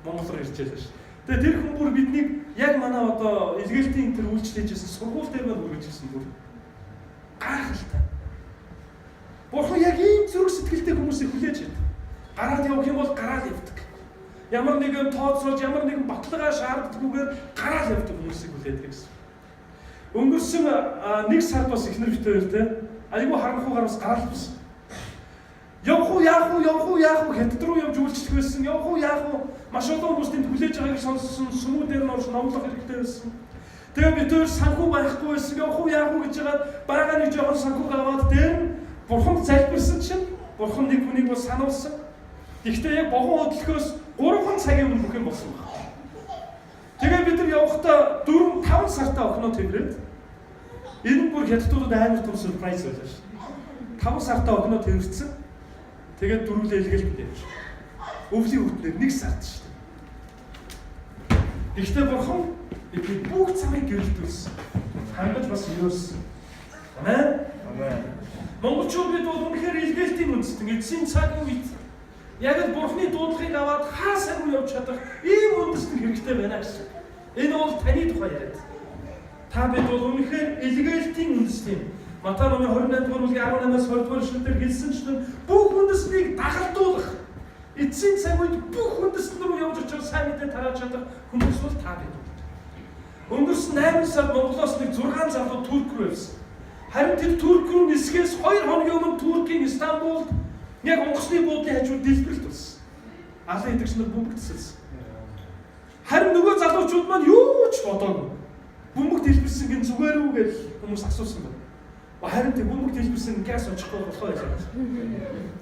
Монгол руу ирж байлаа шүү. Тэгээ тэр хүн бүр биднийг яг манай одоо илгээлтийн тэр үйлчлэж байсан сургууль дээр маань үргэлжлүүлсэн бүр гайхалтай. Бурхан яг ийм зүрх сэтгэлтэй хүмүүсийг хүлээж байдаг. Гараад явах юм бол гараад явдаг. Ямар нэгэн тооцоолж, ямар нэгэн баталгаа шаарддаггүйгээр гараад явдаг хүмүүсийг хүлээдэг гэсэн. Өнгөрсөн нэг сар бас ихнэр битээр те айгүй харанхуй гараас гараад ирсэн. Явах уу хятад руу явж үйлчлэх байсан. Явах уу маш олон хүмүүс тэнд хүлээж байгааг сонссон. Сүмүү дээр нь орж номлох хэрэгтэй байсан. Тэгээ бид өөр санхүү байхгүй байсан. Явах уу гэж байгаа байгаа нэг жоохон санхүү аваад дээр Бурхан залбирсан чинь Бурхан нэг хүнийг бас сануулсан. Гэхдээ яг богино хөдөлгөөс 3 цагийн өмнө бүх юм болсон байна. Тэгээ бид нар явахдаа 4-5 сартаа охиноо тэрвэрэд энэ бүр хятадуудад амар том сюрприз байлаа шүү. 5 сартаа охиноо тэрвэрсэн. Тэгээд дөрвөлээ илгээлт явж. Өвлийн үтнээр 1 сард шүү. Гэхдээ Бурхан бидний бүх цагийг гэрэлтүүлсэн. Хангаж бас юусэн. Амен. Монголчууд бид бол үнэхээр илгээлтийн үндэстэн эцсийн цагийн үед яг л Бурханы дуудлагыг аваад хаасаа руу явж чадах ийм үндэстэн хэрэгтэй байна гэсэн. Энэ бол таны тухай яриад. Та бид бол үнэхээр илгээлтийн үндэстэн. Матай номын 28 дугаар бүлгийн 18-аас 20 дугаар эшлэлээр хэлсэнчлэн бүх үндэстнийг дагалдуулах эцсийн цаг үед бүх үндэстэн рүү явж очиж сайн мэдээ тарааж чадах хүмүүс бол та бид. Өнгөрсөн 8 сард Монголоос нэг 6 залуу Турк руу явсан. Харин тэр Турк руу нисгээс 2 хоногийн өмнө Туркийн Стамбулд яг онгоцны буудлын хажууд дэлбэрэлт болсон. Алан идэгч нар бөмбөг тасалсан. Харин нөгөө залуучууд маань юу ч бодоогүй. Бөмбөг дэлбэрсэн гин зүгээр үү гэж хүмүүс асуусан байна. Харин тэр бөмбөг дэлбэрсэн газ очихгүй болохоо яах вэ?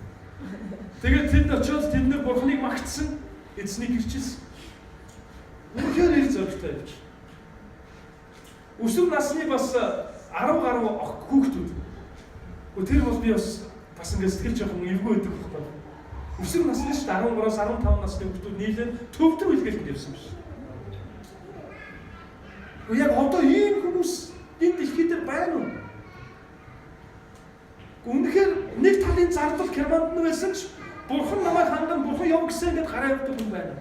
Тэгээд тэд очиод тэдний Бурханыг магтсан, эзнийг гэрчилсэн. Үнэхээр их зоригтой байж. Өсвөр насны бас 10 гаруй хүүхдүүд. Тэр бол би бас ингээд сэтгэл жоохон эвгүй байдаг байхгүй. Өсвөр насны шүү дээ 13-аас 15 насны хүүхдүүд нийлээд төвдөр үлгээлтэнд явсан биш. Яг одоо ийм хүмүүс энэ дэлхий дээр байна уу? Үнэхээр нэг талын зардал Германд нь байсан ч Бурхан намайг хандан Бурхан яв гэсэн ингээд гараа явдаг хүн байна.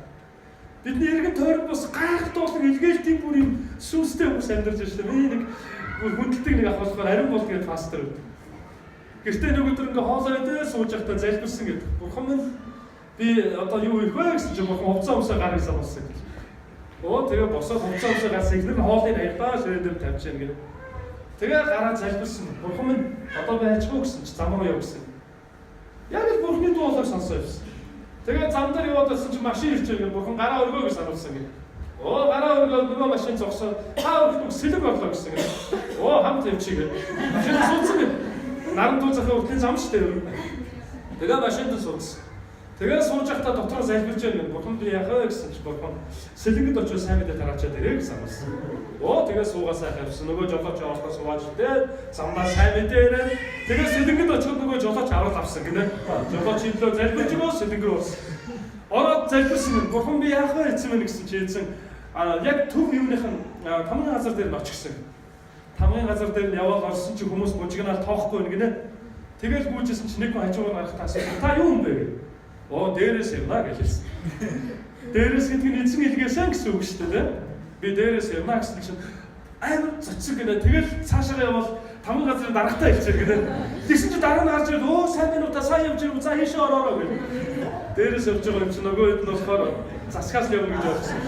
Бидний эргэн тойронд бас гайхалтай илгээлтийн бүр юм сүнстэй хүмүүс амьдарч байна шүү дээ. Би нэг хүндэлдэг нэг ах болохоор ариун бол гэдэг пастор үү. Гэртээ нэг өдөр ингээ хоолоо идээ сууж байхдаа залбирсан гэдэг. Бурхан минь би одоо юу их вэ гэсэн чинь Бурхан хувцас өмсөө гаргаж сануулсан гэж. Тэгээ босоод хувцас өмсөө гарсан ихнэр хоолыг аялдаа ширээ дээр тавьж яана гэдэг. Тэгээ гараа залбирсан. Бурхан минь одоо би ачгүй гэсэн чи зам руу яв гэсэн. Яг л Бурханы дуу хоолойг сонсоо явсан. Тэгээ зам дээр яваад байсан чи машин ирж байгаа. Бурхан гараа өргөө гэж сануулсан гэдэг. Гараа өргөө нөгөө машин зогсоо та өргөх сэлэг орлоо гэсэн. Хамт явчих. Машин суудсан гэдэг. Наран дууцахаа уртны зам шүү дээ. Тэгээ машинд суудсан. Тэгээ сууж байхдаа дотроо залбирч байгаа. Бурхан би яах вэ гэсэн чи Бурхан сэлэнгэд очиж сайн мэдээ тараачаад ирээ гэж сануулсан. Тэгээ суугаасаа харсан. Нөгөө жолооч явахдаа сууж дээ. Замдаа сайн мэдээ ирээ. Тэгээ сэлэнгэд очиод нөгөө жолооч аваад авсан гинэ. Жолооч идлөө залбирч өгөө сэлэнгээр уус. Ороод залбирсан. Бурхан би яах вэ эцэн мэн гэсэн чи эцэн яг төв юуныхан тамгын газар дээр нь очихсан. Тамгын газар дээр нь яваад орсон чи хүмүүс мужигнаар тоохгүй нэгнэ. Тэгэл гүйжсэн чи нэг хүн хажуугаар гарах тасаа. Та юу юм бэ гэ? Дээрээс явна гэж хэлсэн. Дээрээс гэдэг нь эзэн илгээсэн гэсэн үг шүү дээ. Би дээрээс явна гэсэн чинь амар цоцсон гэнэ. Тэгэл цаашаа явбал тамгын газрын дарагтаа хэлчихэр гэнэ. Тэгсэн чи дараа нь гарч ирээд сайн байна уу та сайн явж ирв. За хийшээ ороороо гэнэ. Дээрээс явж байгаа юм чи нөгөө хэд нь болохоор засгаас явна гэж бодсон.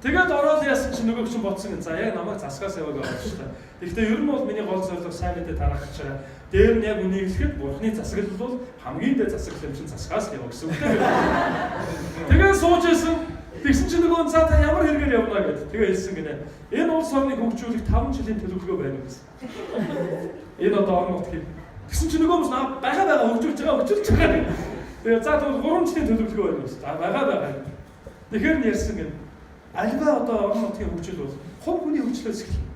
Тэгээд ороод яасан чи нөгөө хүн бодсон юм. За яг намайг засгаас яваг авах шүү дээ. Тэгэхдээ ер нь бол миний гол зорилго сайн мэдээ тараах гэж байгаа. Дээр нь яг үнийг хэлэхэд Бурханы засаглал бол хамгийн дээд засаглал юм чинь засгаас явах гэсэн үг дээ. Тэгээд сууж исэн. Тэгсэн чи нөгөө за та ямар хэрэгээр явна гэдэг. Тэгээ хэлсэн гинэ. Энэ улс орныг хөгжүүлэх 5 жилийн төлөвлөгөө байна гэсэн. Энэ одоо орон нутгийн Тэгсэн чинь нөгөө хүмүүс наа байгаа хөгжүүлж байгаа. Тэгээ за 3 жилийн төлөвлөгөө байна уу? За байгаа. Тэгэхээр ярьсан гэн. Альва одоо орон нутгийн хөгжил бол хувь хүний хөгжлөөс эхэлнэ.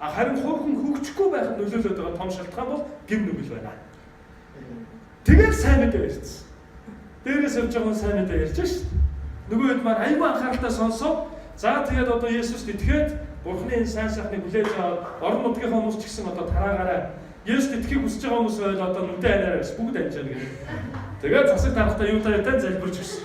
Харин хувь хүн хөгжихгүй байхад нөлөөлөд байгаа том шалтгаан бол гэм нүгэл байна. Тэгээд сайн мэдээ ярьсан. Дээрээс явж байгаа сайн мэдээ ярьж шээ. Нөгөө хэд маань аюул анхааралтай сонсоо. За тэгээд одоо Есүст итгээд Бурхны энэ сайн сайхныг хүлээж аваад орон нутгийн хүмүүс ч гэсэн одоо тараагаараа Есүст итгэхийг хүсэж байгаа хүмүүс байл одоо нүдэ анаараа бүгд амжаана гэх. Тэгээд засаг дарахтаа юу тариатай залбирч гисэн.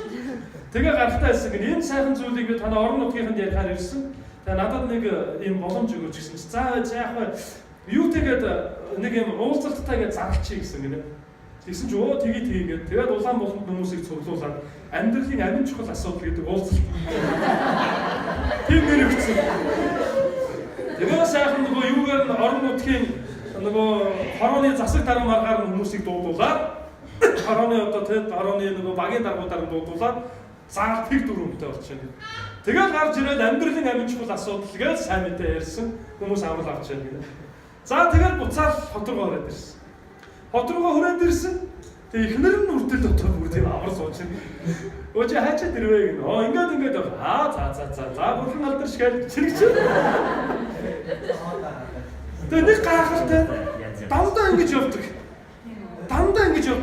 Тэгээ гарахтаа хэлсэн гэн энэ сайхан зүйлийг би танай орон нутгийнханд ярихаар ирсэн. Тэгээ надад нэг юм боломж өгөөч гэсэн чинь за яах вэ? Юу тэгээд нэг юм уулзалтайгээ зарлчих гэсэн гэнэ. Тэгсэн чи өө тэгээд тэгээд улаан болонд хүмүүсийг цуглуулад амьдралын амин чухал асуудал гэдэг уулзалт. Тийм нэр өгсөн. Тэгээ сайхан нөгөө юугаар нь орон нутгийн нөгөө хорооны засаг дарга маргаар хүмүүсийг дуудуулаад хорооны одоо тэгээд хорооны нөгөө багийн даргуудаар дуудуулаад заал тэг дөрөвтэй болчихно. Тэгээд гарч ирээд амьдралын амин чухал асуудал гэж сайн мэдээ ярьсан хүмүүс амрал авч яана гэнэ. За тэгээд буцаад хот руу ороод ирсэн. Хот руугаа хүрээд ирсэн. Тэгээ ихнэр нь үрдэл дотор бүр тийм амар сууж байна. Өөч хайчаад ирвэ гэнэ. Ингээд за бурхан алдар шигээл чирэгч. Тэгээ нэг гайхалтай дандаа ингэж явдаг.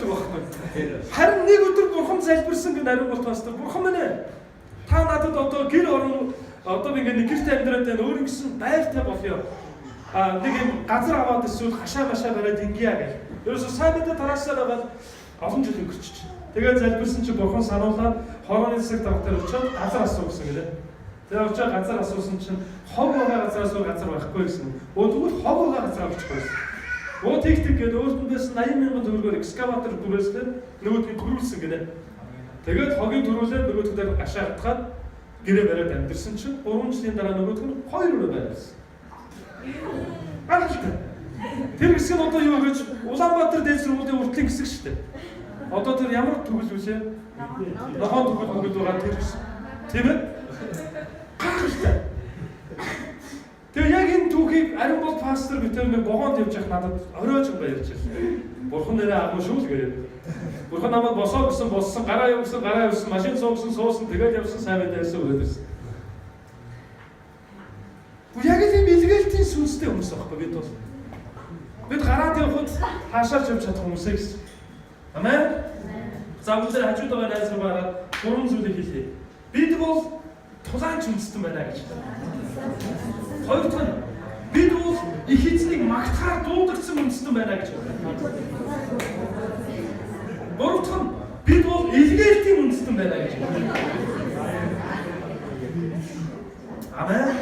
Байхгүй. Харин нэг өдөр бурхан залбирсан гэнэ ариун болтоос бурхан минь ээ. Та надад одоо гэр орон одоо би ингээд нэг гэрт амьдраад байна. Өөр ингэсэн байртай болёо. Нэг юм газар аваад эсвэл хашаа бариад ингэя гэх. Ерөөсөө сайн мэдээ тараасаар байгаа олон жил өнгөрч чинь. Тэгээд залбирсан чи бурхан сануулаад хорооны засаг дарга дээр очиод газар асуу гэсэн гэнэ. Тэгээд очиод газар асуусан чинь хог байгаа газараас өөр газар байхгүй гэсэн. Тэгвэл хог байгаа газар авчихгүй. Тэгт гээд өөртөө байсан 80,000 төгрөгөөр экскаватор бүрээсээ нөгөөдгийг төрүүлсэн гэнэ. Тэгээд хогийг төрүүлээд нөгөөдгөө гашаагдахад гэрээ бариад амьдэрсэн чинь 3 жилийн дараа нөгөөдг нь 2 өрөө байрлсан. Гайхалтай. Тэр хэсэг нь одоо юу гэж Улаанбаатар дээд сургуулийн уртлын хэсэг шүү дээ. Одоо тэр ямар төгөл вүлээ? Нохоо төгөл байгаа тэр хэсэг. Тийм ээ? Гайхалтай. Тэгээ яг энэ түүхийг ариун бол пастор битэр нэг богоонд явж явах надад оройж баярч байна. Бурхан нэрээ агуу шүү л гээ. Бурхан намайг босоо гэсэн болсон, гараа явсан, машин суусан, тэгээд явсан сайн мэдээсэн өгөөд ирсэн. Яг л юм илгээлтийн сүнстэй хүмүүс байхгүй бид бол. Бид гараад явхад хаашаач явж чадах хүмүүсээ гэсэн. Амен. За бүгд хажууд байгаа найз руугаа 3 зүйлийг хэлье. Бид бол тулаан хүнстэй байна гэж. Хоёрдугаар нь бид бол их эзнийг магтахаар дуудагдсан хүнстэй байна гэж. Гуравдугаар нь бид бол илгээлтийн хүнстэй байна гэж. Амен.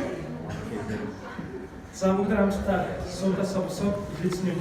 За бүгд хамтдаа суулгасаа босоод эзнийг